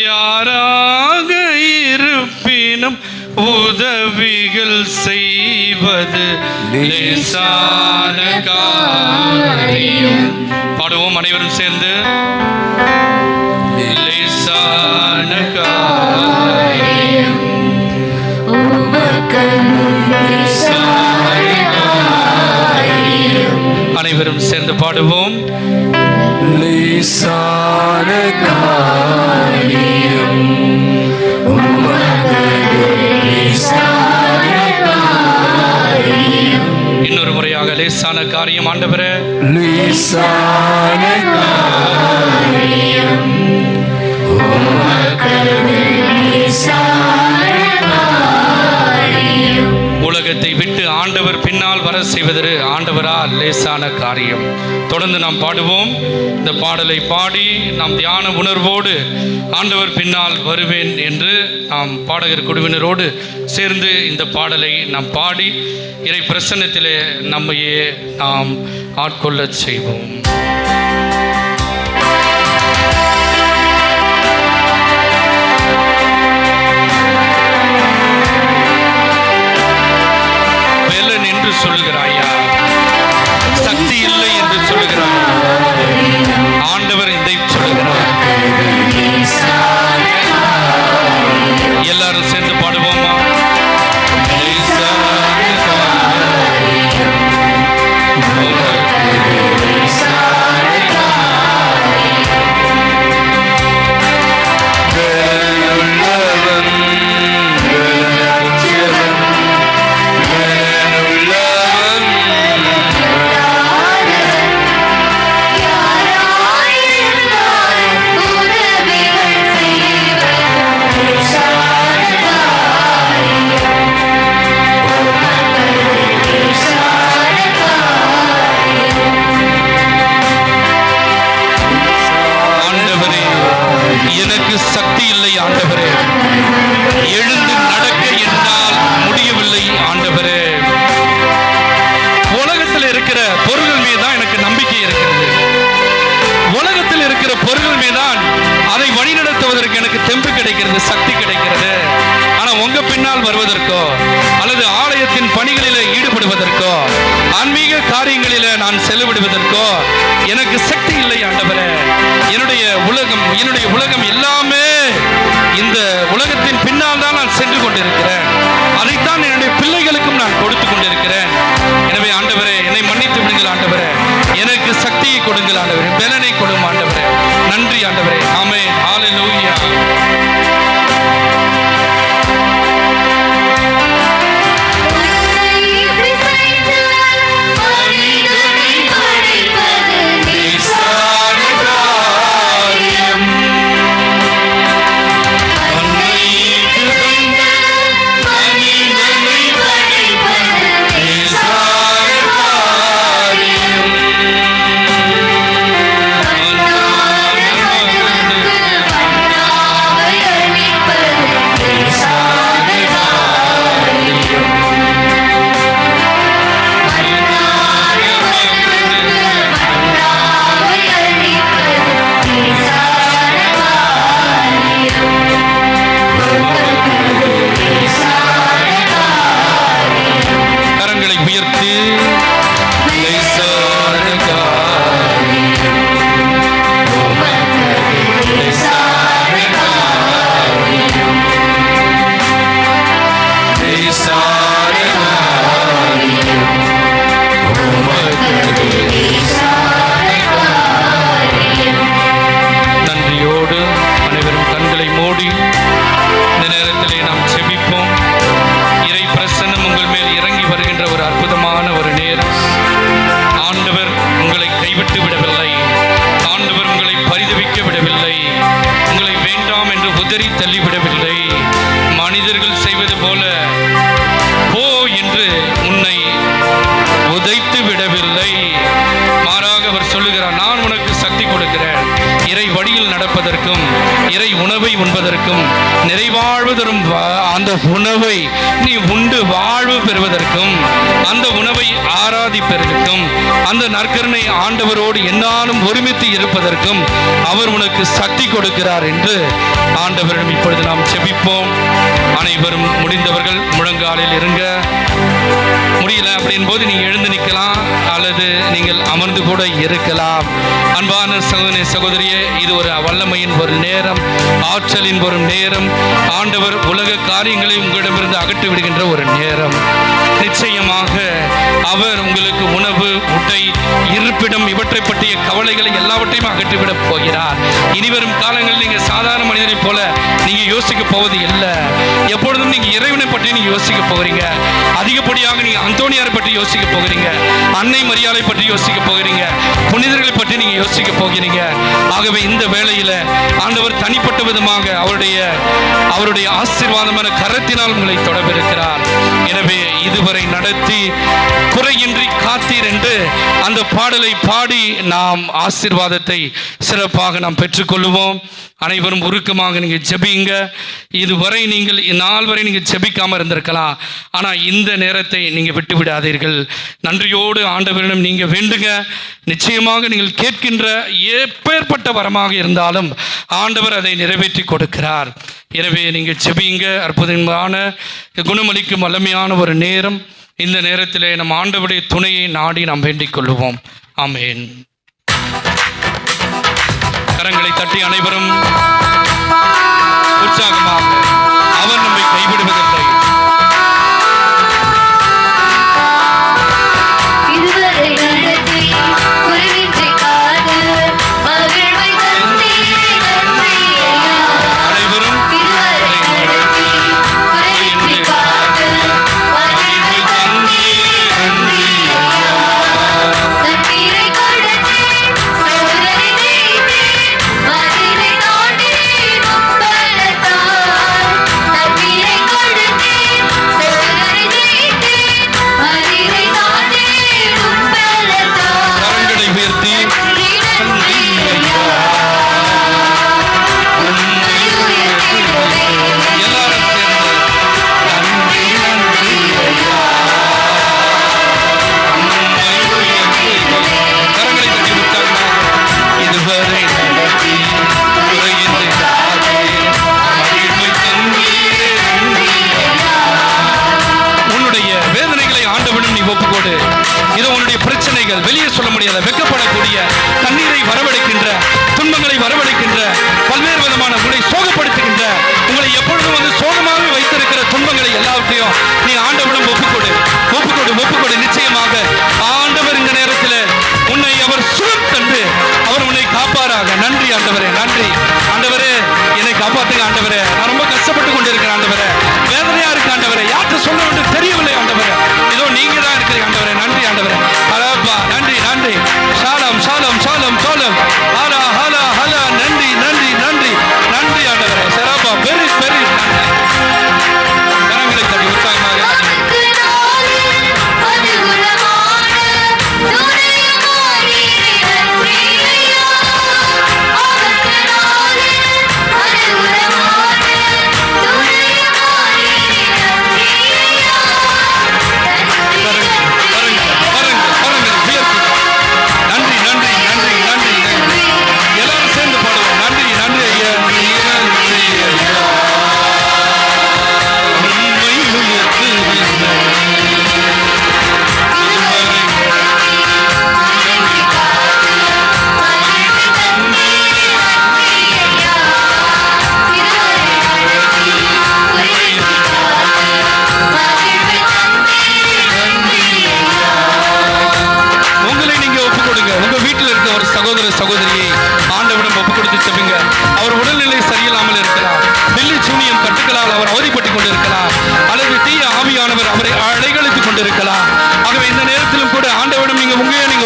யாராக இருப்பினும் உதவிகள் செய்வது லேசான காரியம். பாடுவோம் அனைவரும் சேர்ந்து. லேசான காரியம் அனைவரும் சேர்ந்து பாடுவோம். லேசான காரியம் இன்னொரு முறையாக லேசான காரியம் ஆண்டவரே, லேசான காரியம் உலகத்தை விட்டு ஆண்டவர் பின்னால் வர செய்வது ஆண்டவரால் லேசான காரியம். தொடர்ந்து நாம் பாடுவோம். இந்த பாடலை பாடி நாம் தியான உணர்வோடு ஆண்டவர் பின்னால் வருவேன் என்று நாம் பாடகர் குழுவினரோடு சேர்ந்து இந்த பாடலை நாம் பாடி இறை பிரசன்னத்திலே நம்மையே நாம் ஆட்கொள்ள செய்வோம். என்று சொல்லுகிறாயா? சக்தி இல்லை என்று சொல்லுகிறாய். ஆண்டவர் இதை சொல்லுகிறார். எல்லாரும் சேர்ந்து பாடுவோமா? சக்தி இல்லை ஆண்டவரே, எழுந்து நடக்க என்னால் முடியவில்லை ஆண்டவரே. உலகத்தில் இருக்கிற பொருள்கள் மீதுதான் எனக்கு நம்பிக்கை இருக்கிறது. உலகத்தில் இருக்கிற பொருள்கள் மீதுதான் அதை வழிநடத்துவதற்கு எனக்கு தெம்பு கிடைக்கிறது, சக்தி கிடைக்கிறது. ஆனா உங்க பின்னால் வருவதற்கோ அல்லது ஆலயத்தின் பணிகளிலே ஈடுபடுவதற்கோ ஆன்மீக காரியங்களிலே நான் செலவிடுவதற்கோ எனக்கு சக்தி இல்லை ஆண்டவரே. என்னுடைய உலகம் எல்லாமே இந்த உலகத்தின் பின்னால் தான் நான் சென்று கொண்டிருக்கிறேன். அதைத்தான் என்னுடைய பிள்ளைகளுக்கும் நான் கொடுத்து கொண்டிருக்கிறேன். எனவே ஆண்டவரே, என்னை மன்னித்து விடுங்கள் ஆண்டவரே. எனக்கு சக்தியை கொடுங்கள் ஆண்டவரே, பலனை கொடுங்க ஆண்டவரே. நன்றி ஆண்டவரே. ஆமென். ஹல்லேலூயா. இறை உணவை உண்பதற்கும் நிறைவாழ்வு தரும் அந்த உணவை நீ உண்டு வாழ்வு பெறுவதற்கும் அந்த உணவை ஆராதிப்பதற்கும் அந்த நற்கருணை ஆண்டவரோடு என்னாலும் ஒருமித்து இருப்பதற்கும் அவர் உனக்கு சக்தி கொடுக்கிறார் என்று ஆண்டவரிடம் இப்பொழுது நாம் செபிப்போம். அனைவரும் முடிந்தவர்கள் முழங்காலில் இருங்க. முடியல அப்படின் போது நீங்க எழுந்து நிற்கலாம் அல்லது நீங்கள் அமர்ந்து கூட இருக்கலாம். அன்பான சகோதரி சகோதரியே, இது ஒரு வல்லமையின் ஒரு நேரம், ஆற்றலின் ஒரு நேரம். ஆண்டவர் உலக காரியங்களை உங்களிடமிருந்து அகற்றி விடுகின்ற ஒரு நேரம். நிச்சயமாக அவர் உங்களுக்கு உணவு, உடை, இருப்பிடம் இவற்றை பற்றிய கவலைகளை எல்லாவற்றையும் அகற்றிவிடப் போகிறார். இனிவரும் காலங்களில் நீங்க சாதாரண மனிதரை போல நீங்க யோசிக்க போவது இல்லை. எப்பொழுதும் நீங்க இறைவனை பற்றி நீங்க யோசிக்க போகிறீங்க. அதிகப்படியாக நீங்க அந்தோனியாரை பற்றி யோசிக்க போகிறீங்க, அன்னை மரியாதை பற்றி யோசிக்க போகிறீங்க, புனிதர்களை பற்றி நீங்க யோசிக்க போகிறீங்க. ஆகவே இந்த வேளையில ஆண்டவர் தனிப்பட்ட விதமாக அவருடைய ஆசீர்வாதமான கரத்தினால் உங்களை தொடர்பிருக்கிறார். எனவே இதுவரை நடத்தி குறையின்றி காத்தீர் என்று அந்த பாடலை பாடி நாம் ஆசீர்வாதத்தை சிறப்பாக நாம் பெற்றுக்கொள்வோம். அனைவரும் உருக்கமாக நீங்க ஜெபிங்க. இதுவரை நீங்கள் நாள் வரை நீங்க ஜெபிக்காம இருந்திருக்கலாம், ஆனா இந்த நேரத்தை நீங்க விட்டு விடாதீர்கள். நன்றியோடு ஆண்டவரிடம் நீங்க வேண்டுங்க. நிச்சயமாக நீங்கள் கேட்கின்ற எப்பேற்பட்ட வரமாக இருந்தாலும் ஆண்டவர் அதை நிறைவேற்றி கொடுக்கிறார். எனவே நீங்க ஜெபிங்க. அற்புதமான குணமளிக்கும் வல்லமையான ஒரு நேரம். இந்த நேரத்திலே நம் ஆண்டவருடைய துணையை நாடி நாம் வேண்டிக் கொள்வோம். ஆமென். கரங்களை தட்டி அனைவரும் உற்சாகமாக, அவர் நம்மை கைவிடுவதில்லை. வெளியே சொல்ல முடியாத வெட்கப்படக்கூடிய கண்ணீரை வரவழைக்கின்ற துன்பங்களை வரவழைக்கின்ற பல்வேறு விதமான உங்களை சோகப்படுத்துகின்ற உங்களை எப்பொழுதும் வந்து சோகமாகவே வைத்திருக்கிற துன்பங்களை எல்லாவற்றையும் நீ ஆண்டவரிடம் ஒப்புக்கொடு. நிச்சயமாக ஆண்டவர் இந்த நேரத்தில் உன்னை அவர் சுகம் தந்து அவர் உன்னை காப்பாராக. நன்றி ஆண்டவரே, நன்றி ஆண்டவரே, என்னை காப்பாத்துங்க ஆண்டவரே. நான் ரொம்ப கஷ்டப்பட்டு கொண்டிருக்கிறேன் ஆண்டவரே, வேதனையா இருக்கு ஆண்டவரே, யார்கிட்ட சொல்ல வேண்டும் தெரியவில்லை ஆண்டவரே. இதோ நீங்க தான் இருக்கிறீங்க ஆண்டவரே. நன்றி ஆண்டவரே, அலாப்பா, நன்றி நன்றி. ஷாலம் ஷாலம் ஷாலம் ஷாலம், ஹலா ஹலா ஹலா, நன்றி நன்றி நன்றி நன்றி ஆண்டவரே. சராப்பா, வெரி வெரி நன்றி. கரங்களை தட்டி உற்சாகமாக சகோதரியை ஆண்டவரிடம் ஒப்புக் கொடுத்து செல்லுங்க. அவர் உடல்நிலை சரியில்லாமல் இருக்கலாம், வெள்ளி சூனியம் கட்டுக்களால் அவர் அவதிப்பட்டுக் கொண்டிருக்கலாம், அல்லது தீய ஆவியானவர் அவரை அலைகழித்துக் கொண்டிருக்கலாம். ஆகவே இந்த நேரத்திலும் கூட ஆண்டவரிடம் நீங்க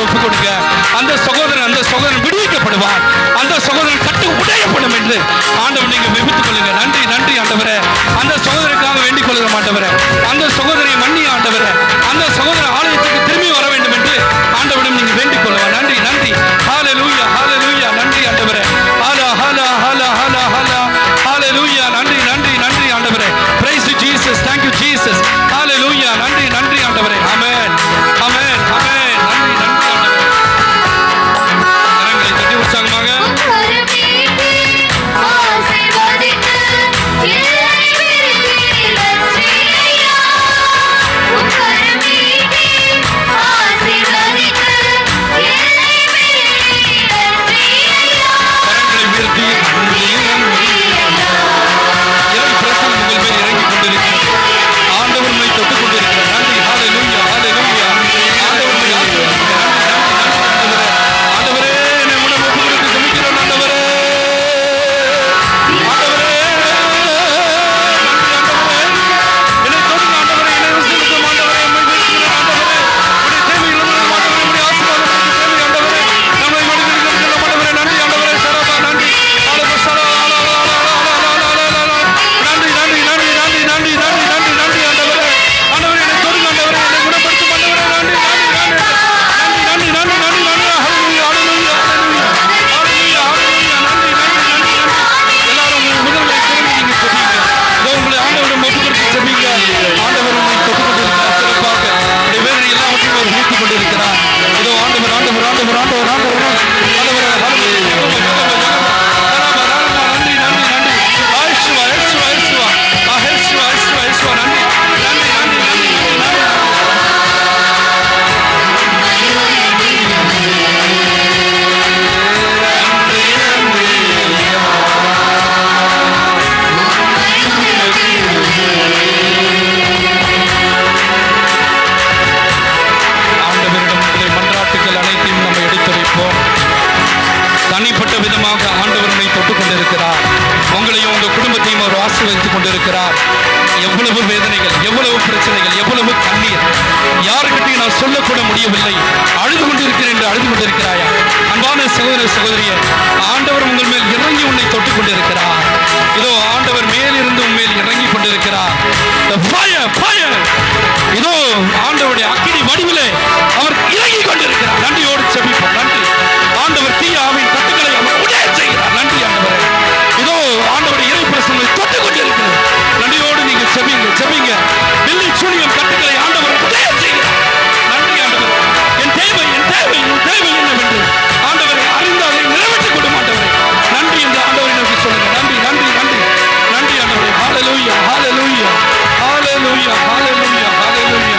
ஒப்புக் கொடுங்க. அந்த சகோதரன் விடுவிக்கப்படுவார், அந்த சகோதரன் கட்டு உடையப்படும் என்று ஆண்டவர் நீங்க விபித்துக் கொள்ளுங்க. நன்றி நன்றி ஆண்டவரே. அந்த சகோதரருக்காக வேண்டிக் கொள்கிற ஆண்டவரே, அந்த சகோதரியை மன்னி ஆண்டவரே, அந்த சகோதரர் ஆலயத்துக்கு திரும்பி வர வேண்டும் என்று ஆண்டவரிடம் நீங்க வேண்டிக் கொள்ளுவார். நன்றி நன்றி. ஹalleluya ஹalleluya, நன்றி ஆண்டவரே. ஹலா ஹலா ஹலா ஹலா ஹலா, ஹalleluya, நன்றி நன்றி நன்றி ஆண்டவரே. praise you jesus, thank you jesus, ஹalleluya, நன்றி நன்றி ஆண்டவரே. ஆமென் ஆமென் ஆமென், நன்றி நன்றி ஆண்டவரே. கரங்களை தட்டி உற்சாகமாக தனிப்பட்ட விதமாக ஆண்டவர் உங்களை தொட்டுக் கொண்டிருக்கிறார். உங்களையும் உங்க குடும்பத்தையும் அவர் ஆசீர்வதித்துக் கொண்டிருக்கிறார். எவ்வளவு வேதனைகள், எவ்வளவு பிரச்சனைகள், எவ்வளவு கண்ணீர், யாருக்கிட்டையும் நான் சொல்லக்கூட முடியவில்லை, அழுது கொண்டிருக்கிறேன் என்று அழுது கொண்டிருக்கிறாயா? அன்பான சகோதர சகோதரியே, ஆண்டவர் உங்கள் மேல் இறங்கி உன்னை தொட்டுக் கொண்டிருக்கிறார். இதோ ஆண்டவர் மேலிருந்து உண்மையில் இறங்கி கொண்டிருக்கிறார். இதோ ஆண்டவருடைய அக்கினி வடிவிலே அவர் இறங்கி கொண்டிருக்கிறார். நன்றியோடு செபிப்போம். நன்றி ஆண்டவர் தீய ஆவியின் கட்டுக்களை அவர் உடைய செய்கிறார். நன்றி ஆண்டவரே. இதோ ஆண்டவருடைய இறை பிரசனை தொட்டுக் கொண்டிருக்கிறது. நன்றியோடு நீங்க செபிங்க. வெள்ளி சூனியம் கட்டுக்களை ஆண்டவர் உடைய செய்கிறார். நன்றி ஆண்டவரே. என் தேவை என்னவென்று ஆண்டவரை அறிந்து அதை நிறைவேற்றிக் கொள்ளும் ஆண்டவரே. நன்றி என்று ஆண்டவரை நோக்கி சொல்லுங்க. நன்றி நன்றி நன்றி நன்றி ஆண்டவரே. ஹalleluya ஹalleluya ஹalleluya ஹalleluya ஹalleluya.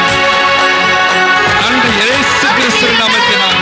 நன்றி இயேசு கிறிஸ்துவின் நாமத்தினால்.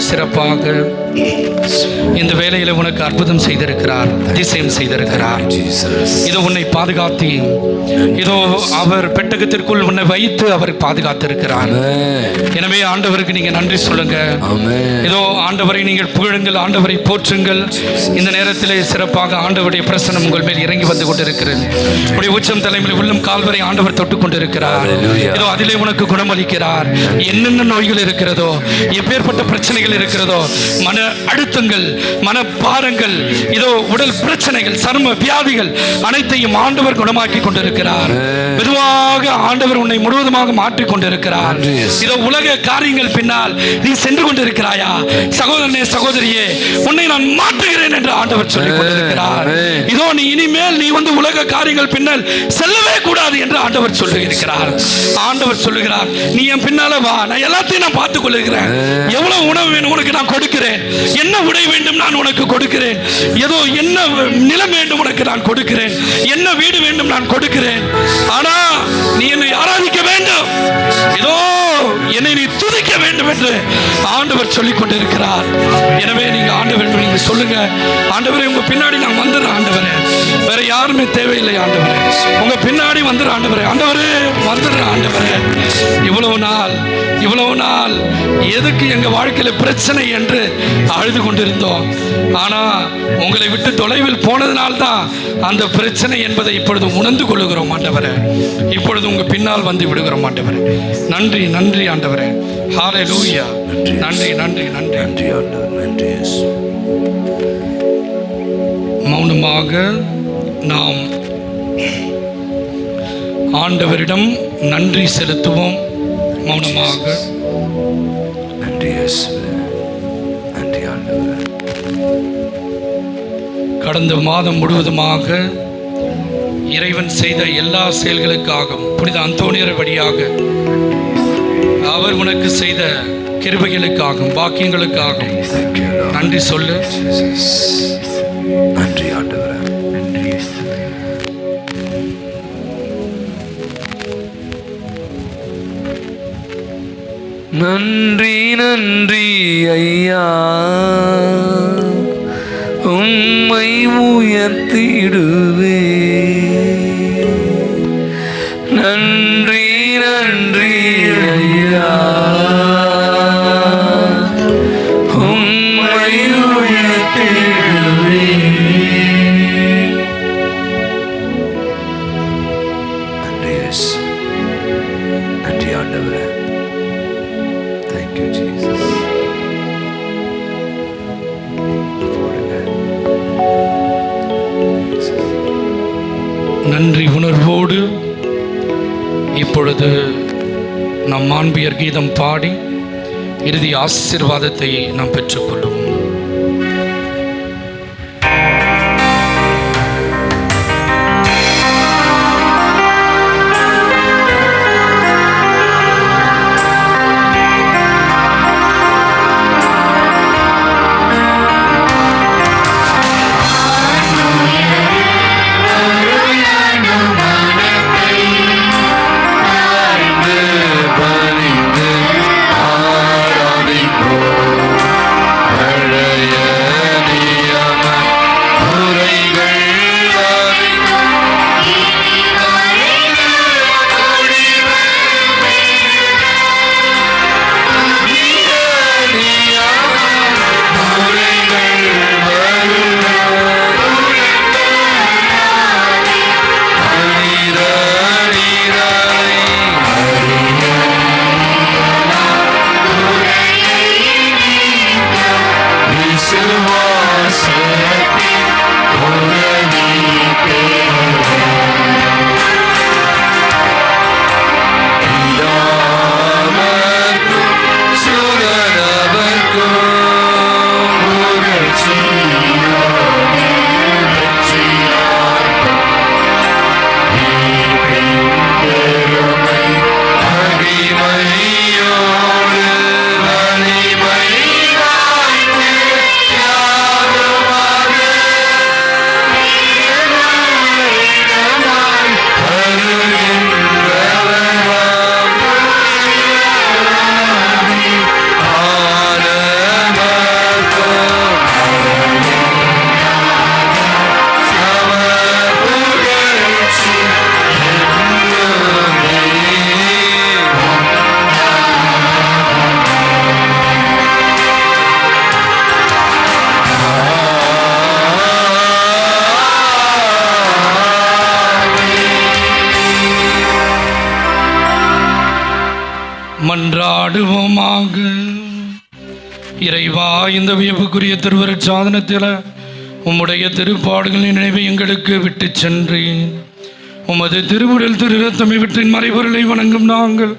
சிறப்பாக இந்த வேளையில உனக்கு அற்புதம் செய்திருக்கிறார், அதிசயம் செய்திருக்கிறார். இதோ உன்னை பாதுகாத்தி, இதோ அவர் பெட்டகத்திற்குள் உன்னை வைத்து அவர் பாதுகாத்திருக்கிறார். எனவே ஆண்டவருக்கு நீங்க நன்றி சொல்லுங்க. இதோ ஆண்டவரை நீங்கள் புகழுங்கள், ஆண்டவரை போற்றுங்கள். இந்த நேரத்திலே சிறப்பாக ஆண்டவருடைய பிரசனம் உங்கள் மேல் இறங்கி வந்து கொண்டிருக்கிறது. உடைய உச்சம் தலைமையில் உள்ளம் கால்வரை ஆண்டவர் தொட்டுக் கொண்டிருக்கிறார். இதோ அதிலே உனக்கு குணமளிக்கிறார். என்னென்ன நோய்கள் இருக்கிறதோ, எப்பேற்பட்ட பிரச்சனைகள் இருக்கிறதோ, மன அழுத்தங்கள், மன பாரங்கள், இதோ உடல் பிரச்சனைகள், சர்ம வியாதிகள் அனைத்தையும் ஆண்டவர் குணமாக்கி கொண்டிருக்கிறார். மெதுவாக ஆண்டவர் உன்னை முழுவதுமாக மாற்றிக் கொண்டிருக்கிறார். இதோ உலக காரியங்கள் பின்னால் நீ சென்று கொண்டிருக்கிறாயா? சகோதரனே, சகோதரியே, உன்னை நான் மாற்றுகிறேன் என்று ஆண்டவர் சொல்லிக் கொண்டிருக்கிறார். இதோ நீ இனிமேல் நீ வந்து உலக காரியங்கள் பின்னால் செல்லவே கூடாது என்று ஆண்டவர் சொல்லியிருக்கிறார். ஆண்டவர் சொல்லுகிறார், நீ என் பின்னால வா, நான் எல்லாத்தையும் நான் பார்த்துக் கொள்ளுகிறேன். எவ்வளவு உணவு வேணும் உனக்கு நான் கொடுக்கிறேன், என்ன உடை வேண்டும் நான் உனக்கு கொடுக்கிறேன், ஏதோ என்ன நிலம் வேண்டும் உனக்கு நான் கொடுக்கிறேன், என்ன வீடு வேண்டும் நான் கொடுக்கிறேன். ஆனா நீ என்னை ஆராதிக்க வேண்டும், ஏதோ என்னை நீ துதிக்க வேண்டும் என்று ஆண்டவர் சொல்லிக் கொண்டிருக்கிறார். எனவே நீங்க ஆண்டவர் நீங்க சொல்லுங்க, ஆண்டவரே உங்க பின்னாடி நான் வந்துடுறேன், ஆண்டவரே வேற யாருமே தேவையில்லை, ஆண்டவரே உங்க பின்னாடி வந்துடுறேன், ஆண்டவரே ஆண்டவரே வந்துடுறேன், ஆண்டவரே இவ்வளவு நாள் எதுக்கு எங்க வாழ்க்கையில பிரச்சனை என்று அழுது கொண்டிருந்தோம். ஆனா உங்களை விட்டு தொலைவில் போனதுனால்தான் அந்த பிரச்சனை என்பதை இப்பொழுது உணர்ந்து கொள்ளுகிறோம் ஆண்டவரே. இப்பொழுது உங்க பின்னால் வந்து விடுகிறோம் ஆண்டவரே. நன்றி நன்றி ஆண்டவரே. ஹல்லேலூயா. நன்றி நன்றி நன்றி நன்றி நன்றி. மௌனமாக நாம் ஆண்டவரிடம் நன்றி செலுத்துவோம். மௌனமாக நன்றி நன்றி ஆண்டவரே. கடந்த மாதம் முழுவதுமாக இறைவன் செய்த எல்லா செயல்களுக்காகவும், புனித அந்தோனியர் வழியாக அவர் உனக்கு செய்த கிருபைகளுக்காகவும் பாக்கியங்களுக்காகவும் நன்றி சொல்லு. நன்றி ஆண்டவரே. நன்றி நன்றி ஐயா, உம்மை உயர்த்திடுவே. நன்றி நன்றி ஐயா, உம்மை உயர்த்திடுவே. நன்றி இயேசு. நன்றி ஆண்டவரே. Thank you, Jesus. நன்றி உணர்வோடு இப்பொழுது நம் மாண்பியர் கீதம் பாடி இறுதி ஆசீர்வாதத்தை நாம் பெற்றுக்கொள்வோம். பணிந்து ஆராதிப்போம். மன்றாடுவோமாக. இறைவா, இந்த வியப்புக்குரிய திருவருட் சாதனத்தில் உம்முடைய திருப்பாடுகளின் நினைவை எங்களுக்கு விட்டு சென்றேன். உமது திருவுடல் திரு ரத்தம் இவற்றின் மறைபொருளை வணங்கும் நாங்கள்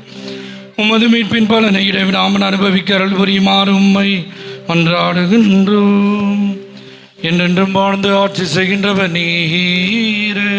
உமது மீட்பின் பலனை இடைவிடாமல் அனுபவிக்க அருள் புரியுமாறு உம்மை மன்றாடுகின்றோம். என்றென்றும் வாழ்ந்து ஆட்சி செய்கின்றவர் நீரே.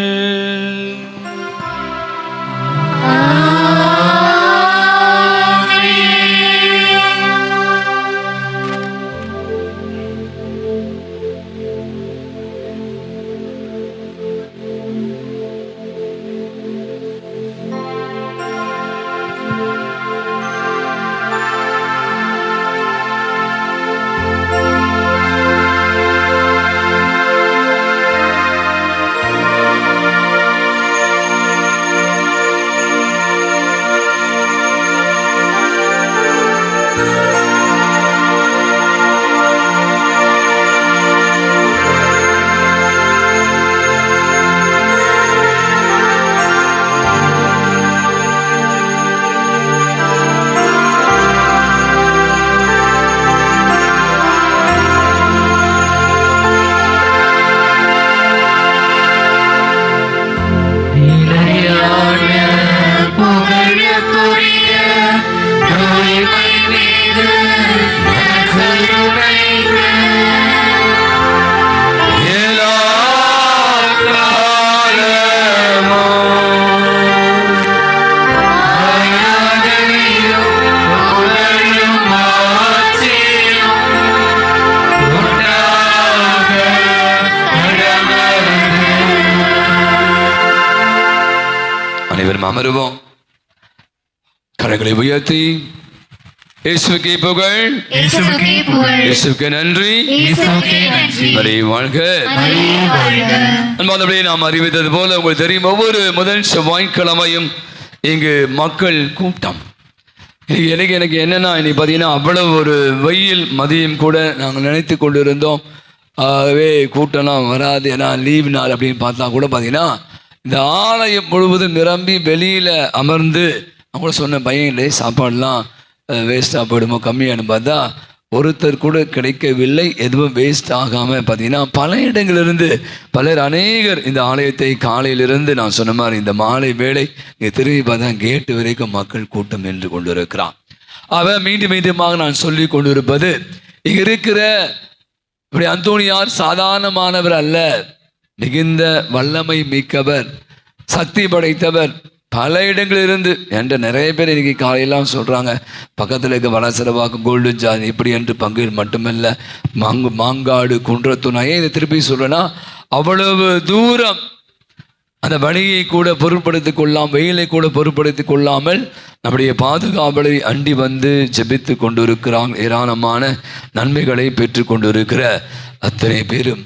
அமருவோம். கரங்களை உயர்த்தி இயேசுவுக்கே புகழ், இயேசுவுக்கே நன்றி, வாழ்க. அன்பானவர்களே, நாம் அறிவித்தது போல உங்களுக்கு தெரியும், ஒவ்வொரு முதல் செவ்வாய்க்கிழமையும் இங்கு மக்கள் கூட்டம். எனக்கு என்னன்னா, இன்னைக்கு பார்த்தீங்கன்னா அவ்வளவு ஒரு வெயில், மதியம் கூட நாங்கள் நினைத்து கொண்டு இருந்தோம் ஆகவே கூட்டம்லாம் வராது, ஏன்னா லீவ் நாள் அப்படின்னு பார்த்தா கூட பார்த்தீங்கன்னா இந்த ஆலயம் முழுவதும் நிரம்பி வெளியில் அமர்ந்து அவங்க சொன்ன பையன் இல்லை, சாப்பாடுலாம் வேஸ்ட்டாக போயிடுமோ கம்மியானு பார்த்தா ஒருத்தர் கூட கிடைக்கவில்லை. எதுவும் வேஸ்ட் ஆகாமல் பார்த்தீங்கன்னா பல இடங்களிலிருந்து பலர் அநேகர் இந்த ஆலயத்தை காலையிலிருந்து நான் சொன்ன மாதிரி இந்த மாலை வேளை இங்கே திரும்பி பார்த்தா கேட்டு வரைக்கும் மக்கள் கூட்டம் நின்று கொண்டு இருக்கிறான். அவன் மீண்டும் மீண்டுமாக நான் சொல்லி கொண்டு இருப்பது, இங்கே இருக்கிற இப்படி அந்தோணியார் சாதாரணமானவர் அல்ல, மிகுந்த வல்லமை மிக்கவர், சக்தி படைத்தவர். பல இடங்களிலிருந்து என்ற நிறைய பேர் இன்னைக்கு காலையெல்லாம் சொல்கிறாங்க, பக்கத்தில் இருக்க வடசரவாக்கம், கோல்டு ஜான் இப்படி என்று பங்கில் மட்டுமல்ல, மாங்காடு, குன்றத்தூர். நான் ஏன் இதை திருப்பி சொல்கிறேன்னா, அவ்வளவு தூரம் அந்த வழியை கூட பொருட்படுத்திக் கொள்ளாமல், வெயிலை கூட பொருட்படுத்திக் கொள்ளாமல் நம்முடைய பாதுகாவலை அண்டி வந்து ஜெபித்து கொண்டு இருக்கிறாங்க. ஏராளமான நன்மைகளை பெற்று கொண்டு இருக்கிற அத்தனை பேரும்.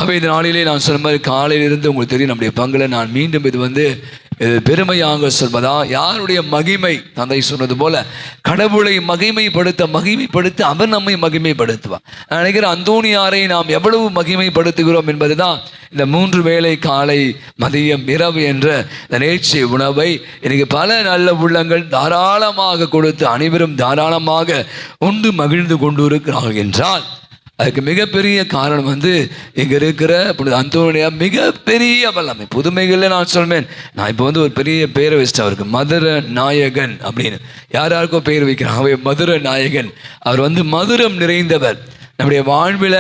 அவை இந்த நாளிலே நான் சொன்ன மாதிரி காலையிலிருந்து உங்களுக்கு தெரியும், நம்முடைய பங்கில் நான் மீண்டும் இது பெருமையாக சொல்வதா, யாருடைய மகிமை, தந்தை சொன்னது போல கடவுளை மகிமைப்படுத்த அவர் நம்மை மகிமைப்படுத்துவார். நான் நினைக்கிறேன் அந்தோணியாரை நாம் எவ்வளவு மகிமைப்படுத்துகிறோம் என்பதுதான் இந்த 3 வேளை காலை மதியம் இரவு என்ற இந்த நேர்ச்சி உணவை எனக்கு பல நல்ல உள்ளங்கள் தாராளமாக கொடுத்து அனைவரும் தாராளமாக உண்டு மகிழ்ந்து கொண்டு இருக்கிறார்கள் என்றால் அதுக்கு மிகப்பெரிய காரணம் இங்கே இருக்கிற அந்தோணியா மிகப்பெரிய வல்லமை. புதுமைகளில் நான் சொல்வேன், நான் இப்போ ஒரு பெரிய பேரை வச்சுட்டு அவருக்கு மதுர நாயகன் அப்படின்னு யாருக்கோ பேர் வைக்கிறான். அவர் மதுர நாயகன். அவர் மதுரம் நிறைந்தவர். நம்முடைய வாழ்வில்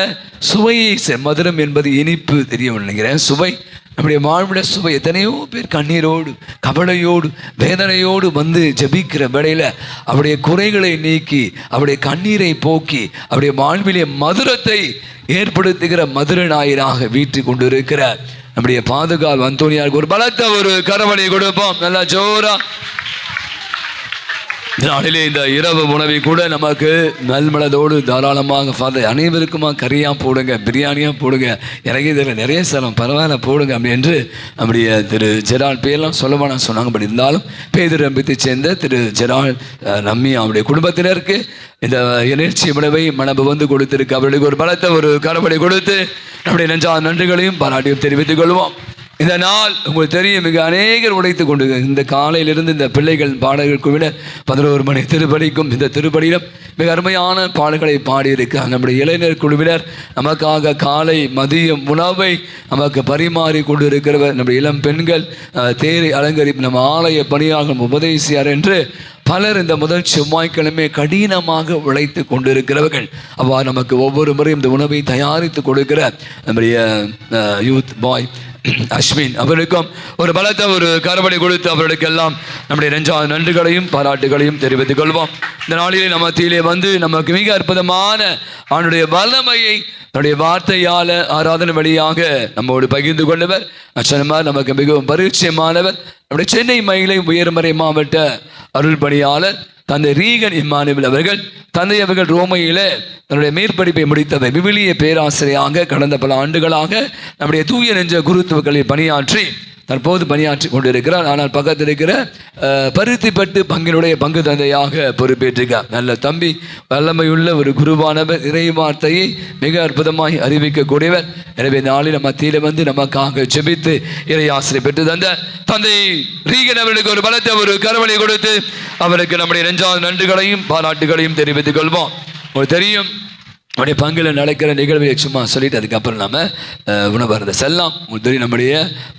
சுவையை, மதுரம் என்பது இனிப்பு தெரியும் நினைக்கிறேன், சுவை. நம்முடைய வாழ்வில் சுவை. எத்தனையோ பேர் கண்ணீரோடு கவலையோடு வேதனையோடு ஜெபிக்கிற வேளையில் அவருடைய குறைகளை நீக்கி அவருடைய கண்ணீரை போக்கி அவருடைய வாழ்விலே மதுரத்தை ஏற்படுத்துகிற மதுர நாயனாக வீட்டு கொண்டு இருக்கிற நம்முடைய பாதுகாவல் அந்தோணியாருக்கு ஒரு பலத்த ஒரு கரவணை கொடுப்போம். நல்லா ஜோரா. நாளிலே இந்த இரவு உணவை கூட நமக்கு நல்மனதோடு தாராளமாக ஃபாதர் அனைவருக்குமா கறியாக போடுங்க, பிரியாணியாக போடுங்க, எனக்கு இதில் நிறைய சலம் பரவாயில்ல போடுங்க அப்படி என்று நம்முடைய திரு ஜெரால் பேரெல்லாம் சொல்லவான சொன்னாங்க. பட் இருந்தாலும் பேதர் நம்பித்தை சேர்ந்த திரு ஜெரால் நம்மி அவருடைய குடும்பத்தினருக்கு இந்த நிகழ்ச்சி உணவை மனபு கொடுத்திருக்கு. அவர்களுக்கு ஒரு பலத்தை ஒரு கரப்படை கொடுத்து நம்முடைய நன்றிகளையும் பாராட்டியும் தெரிவித்துக் கொள்வோம். இந்த நாள் உங்களுக்கு தெரியும், மிக அநேகர் உடைத்து கொண்டு இந்த காலையிலிருந்து இந்த பிள்ளைகள் பாடகர் குழுவினர் 11 மணி திருப்படிக்கும் இந்த திருப்படியிலும் மிக அருமையான பாடல்களை பாடியிருக்கிறார். நம்முடைய இளைஞர் குழுவினர் நமக்காக காலை மதியம் உணவை நமக்கு பரிமாறி கொண்டு இருக்கிறவர். நம்முடைய இளம் பெண்கள் தேரை அலங்கரிப்பு, நம்ம ஆலய பணியாளர் உபதேசியார் என்று பலர் இந்த முதல் செவ்வாய்க்கிழமை கடினமாக உழைத்து கொண்டிருக்கிறவர்கள். அவ்வாறு நமக்கு ஒவ்வொரு முறையும் இந்த உணவை தயாரித்து கொடுக்கிற நம்முடைய யூத் பாய் அஸ்வின் அவர்களுக்கும் ஒரு பலத்தை ஒரு கரவடை கொடுத்து அவர்களுக்கெல்லாம் நம்முடைய நெஞ்சார்ந்த நன்றிகளையும் பாராட்டுகளையும் தெரிவித்துக் கொள்வோம். இந்த நாளிலே நம்ம மத்தியிலே வந்து நமக்கு மிக அற்புதமான அவனுடைய வல்லமையை நம்முடைய வார்த்தையால் ஆராதனை வழியாக நம்மோடு பகிர்ந்து கொண்டவர் அச்சனமார், நமக்கு மிகவும் பரிச்சயமானவர், நம்முடைய சென்னை மயிலை உயர்மறை மாவட்ட அருள் பணியாளர் தந்தை ரீகன் இம்மானுவேல் அவர்கள். தந்தை அவர்கள் ரோமையிலே தன்னுடைய மேற்படிப்பை முடித்தவர். விவிலிய பேராசிரியராக கடந்த பல ஆண்டுகளாக நம்முடைய தூய நெஞ்ச குருத்துவங்களில் பணியாற்றி தற்போது பணியாற்றி கொண்டிருக்கிறார். ஆனால் பக்கத்தில் இருக்கிற பருத்திப்பட்டு பங்கினுடைய பங்கு தந்தையாக பொறுப்பேற்றிருக்கார். நல்ல தம்பி, வல்லமையுள்ள ஒரு குருவானவர், இறை வார்த்தையை மிக அற்புதமாய் அறிவிக்கக்கூடியவர். எனவே நாளில் மத்தியில் வந்து நமக்காக ஜெபித்து இறை ஆசிரியை பெற்று தந்த தந்தை ரீகன் அவர்களுக்கு ஒரு பலத்தை ஒரு கரவழி கொடுத்து அவருக்கு நம்முடைய நெஞ்சார்ந்த நன்றிகளையும் பாராட்டுகளையும் தெரிவித்துக் கொள்வோம். உங்களுக்கு தெரியும், நம்முடைய பங்கில் நடக்கிற நிகழ்வை சும்மா சொல்லிட்டு அதுக்கப்புறம் நம்ம உணவருந்த செல்லாம். உங்களுக்கு தெரியும், நம்முடைய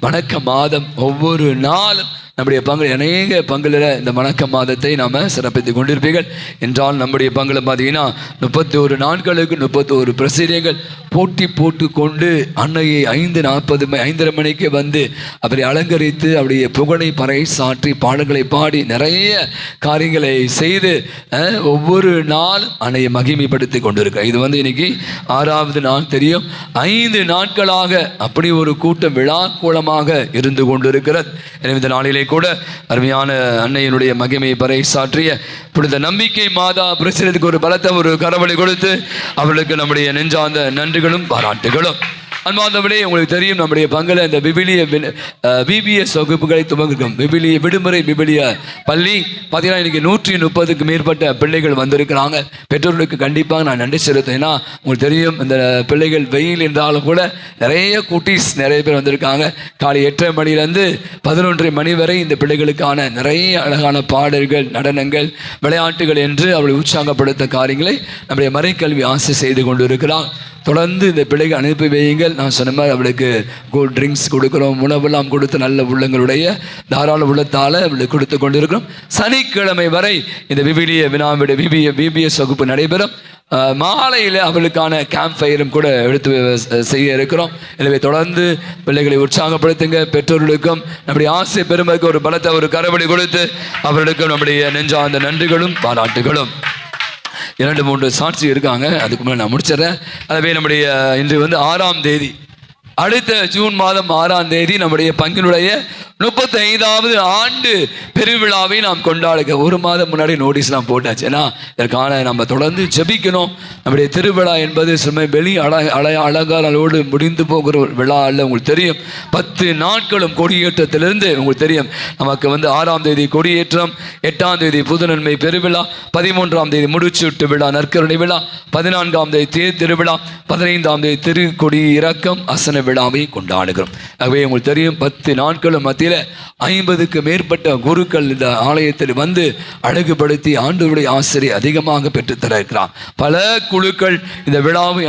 வணக்க மாதம் ஒவ்வொரு நாளும் நம்முடைய பங்கில் அநேக பங்கில் இந்த வணக்க மாதத்தை நாம் சிறப்பித்து கொண்டிருப்பீர்கள். என்றால் நம்முடைய பங்கில் பார்த்தீங்கன்னா 31 நாட்களுக்கு 31 பிரசிரியங்கள் போட்டி போட்டு கொண்டு அன்னையை 5:30 மணிக்கு வந்து அவரை அலங்கரித்து அவருடைய புகழை பறை சாற்றி பாடல்களை பாடி நிறைய காரியங்களை செய்து ஒவ்வொரு நாளும் அன்னையை மகிமைப்படுத்தி கொண்டிருக்க. இது வந்து இன்னைக்கு 6வது நாள் தெரியும். 5 நாட்களாக அப்படி ஒரு கூட்டம் விழா கோலமாக இருந்து கொண்டிருக்கிறது. எனவே இந்த நாளிலே கூட அருமையான அன்னையினுடைய மகிமையை பறை சாற்றிய புனித நம்பிக்கை மாதா பிரசிடத்துக்கு ஒரு பலத்தை ஒரு கரவழி கொடுத்து அவர்களுக்கு நம்முடைய நெஞ்சார்ந்த நன்றிகளும் பாராட்டுகளும். அன்பார்ந்தவர்களே, உங்களுக்கு தெரியும், நம்முடைய பங்கில் இந்த பிபிஎஸ் வகுப்புகளை துவங்கிருக்கும். விவிலிய விடுமுறை விவிலிய பள்ளி பார்த்தீங்கன்னா இன்றைக்கி 130க்கு மேற்பட்ட பிள்ளைகள் வந்திருக்கிறாங்க. பெற்றோர்களுக்கு கண்டிப்பாக நான் நன்றி செலுத்தேன். ஏன்னா உங்களுக்கு தெரியும், இந்த பிள்ளைகள் வெயில் என்றாலும் கூட நிறைய குட்டீஸ் நிறைய பேர் வந்திருக்காங்க. காலை 8:30 மணிலேருந்து 11:30 மணி வரை இந்த பிள்ளைகளுக்கான நிறைய அழகான பாடல்கள், நடனங்கள், விளையாட்டுகள் என்று அவளை உற்சாகப்படுத்த காரியங்களை நம்முடைய மறைக்கல்வி ஆசை செய்து கொண்டு இருக்கிறார். தொடர்ந்து இந்த பிள்ளைகள் அனுப்பி வையுங்கள். நான் சொன்ன மாதிரி அவளுக்கு கூல் ட்ரிங்க்ஸ் கொடுக்குறோம், உணவெல்லாம் கொடுத்து நல்ல உள்ளங்களுடைய தாராள உள்ளத்தால் அவளுக்கு கொடுத்து கொண்டு இருக்கிறோம். சனிக்கிழமை வரை இந்த விவிலிய வினாவிட பிபிஎஸ் வகுப்பு நடைபெறும். மாலையில் அவளுக்கான கேம்ப் ஃபயரும் கூட எடுத்து செய்ய இருக்கிறோம். எனவே தொடர்ந்து பிள்ளைகளை உற்சாகப்படுத்துங்க. பெற்றோர்களுக்கும் நம்முடைய ஆசை பெருமைக்கு ஒரு பலத்தை ஒரு கரவழி கொடுத்து அவர்களுக்கும் நம்முடைய நெஞ்சார்ந்த நன்றிகளும் பாராட்டுகளும். 2-3 சாட்சி இருக்காங்க, அதுக்கு முன்னாடி நான் முடிச்சிடறேன். அதுவே நம்முடைய இன்று வந்து 6ஆம் தேதி, அடுத்த ஜூன் மாதம் 6ஆம் தேதி நம்முடைய பங்கினுடைய 35வது ஆண்டு பெருவிழாவை நாம் கொண்டாடுக. ஒரு மாதம் முன்னாடி நோட்டீஸ்லாம் போட்டாச்சு. ஏன்னா இதற்கான நம்ம தொடர்ந்து ஜெபிக்கணும். நம்முடைய திருவிழா என்பது சும்மா வெளி அலங்காரோடு முடிந்து போகிற ஒரு விழா அல்ல. உங்களுக்கு தெரியும், 10 நாட்களும் கொடியேற்றத்திலிருந்து உங்களுக்கு தெரியும், நமக்கு வந்து 6ஆம் தேதி கொடியேற்றம், 8ஆம் தேதி புதுநன்மை பெருவிழா, 13ஆம் தேதி முடிச்சூட்டு விழா நற்கருணை விழா, 14ஆம் தேதி தேர் திருவிழா, 15ஆம் தேதி திருக்கொடி இறக்கம் அசன விழாவை கொண்டாடுகிறோம். ஆகவே உங்களுக்கு தெரியும், 10 நாட்களும் மத்தியில் 50க்கு மேற்பட்ட குருக்கள் இந்த ஆலயத்தில் வந்து அழகுபடுத்தி ஆண்டவருடைய ஆசிரியை அதிகமாக பெற்றுத்தர இருக்கிறார். பல குழுக்கள் இந்த விழாவை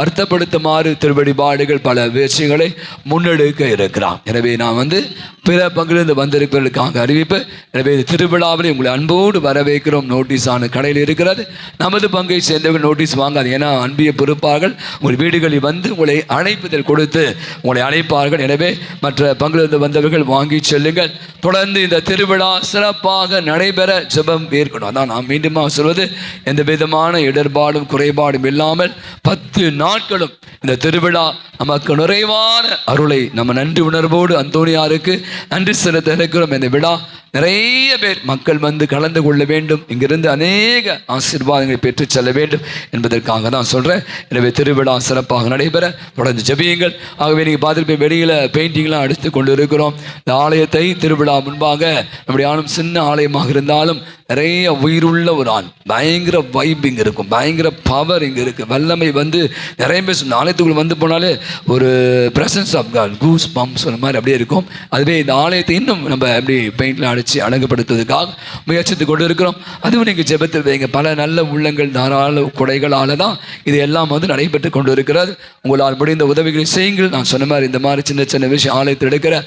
அர்த்தப்படுத்துமாறு திருவழிபாடுகள் பல விஷயங்களை முன்னெடுக்க இருக்கிறார். எனவே நான் வந்து பிற பங்கிலிருந்து வந்திருப்பவர்களுக்காக அறிவிப்பு. எனவே இந்த திருவிழாவில் உங்களை அன்போடு வரவேற்கிறோம். நோட்டீஸான கடையில் இருக்கிறது. நமது பங்கை சேர்ந்தவர்கள் நோட்டீஸ் வாங்காது. ஏன்னா அன்பிய பொறுப்பார்கள் உங்கள் வீடுகளில் வந்து உங்களை அழைப்புதல் கொடுத்து உங்களை அழைப்பார்கள். எனவே மற்ற பங்கிலிருந்து வந்தவர்கள் வாங்கி செல்லுங்கள். தொடர்ந்து இந்த திருவிழா சிறப்பாக நடைபெற ஜெபம் ஏற்கணும். அதான் நான் மீண்டும் சொல்வது, எந்த விதமான இடர்பாடும் குறைபாடும் இல்லாமல் 10 நாட்களும் இந்த திருவிழா நமக்கு நிறைவான அருளை நம்ம நன்றி உணர்வோடு அந்தோனியாருக்கு நன்றி செலுத்த இருக்கிறோம். இந்த விழா நிறைய பேர் மக்கள் வந்து கலந்து கொள்ள வேண்டும், இங்கிருந்து அநேக ஆசீர்வாதங்களை பெற்று செல்ல வேண்டும் என்பதற்காக தான் சொல்கிறேன். எனவே திருவிழா சிறப்பாக நடைபெற தொடர்ந்து ஜெபியுங்கள். ஆகவே நீங்கள் பார்த்துட்டு வெளியில் பெயிண்டிங்லாம் அடித்து கொண்டு இருக்கிறோம். இந்த ஆலயத்தை திருவிழா முன்பாக நம்முடைய ஆளும் சின்ன ஆலயமாக இருந்தாலும் நிறைய உயிருள்ள ஒரு ஆள், பயங்கர வைப் இங்கே இருக்கும், பயங்கர பவர் இங்கே இருக்குது, வல்லமை வந்து நிறைய பேர் ஆலயத்துக்குள்ள வந்து போனாலே ஒரு presence of God, goose bump சொன்ன மாதிரி அப்படியே இருக்கும். அதுவே இந்த ஆலயத்தை இன்னும் நம்ம அப்படி பெயிண்டில் அடித்து அழகுபடுத்துவதற்காக முயற்சித்து கொண்டு இருக்கிறோம். அதுவும் நீங்கள் ஜெபத்தில் வைங்க. பல நல்ல உள்ளங்கள் தாராள கொடைகளால் தான் இது எல்லாம் வந்து நடைபெற்று கொண்டு இருக்கிறது. உங்களால் முடிந்த உதவிகளை செய்யுங்கள். நான் சொன்ன மாதிரி இந்த மாதிரி சின்ன சின்ன விஷயம் ஆலயத்தில் எடுக்கிற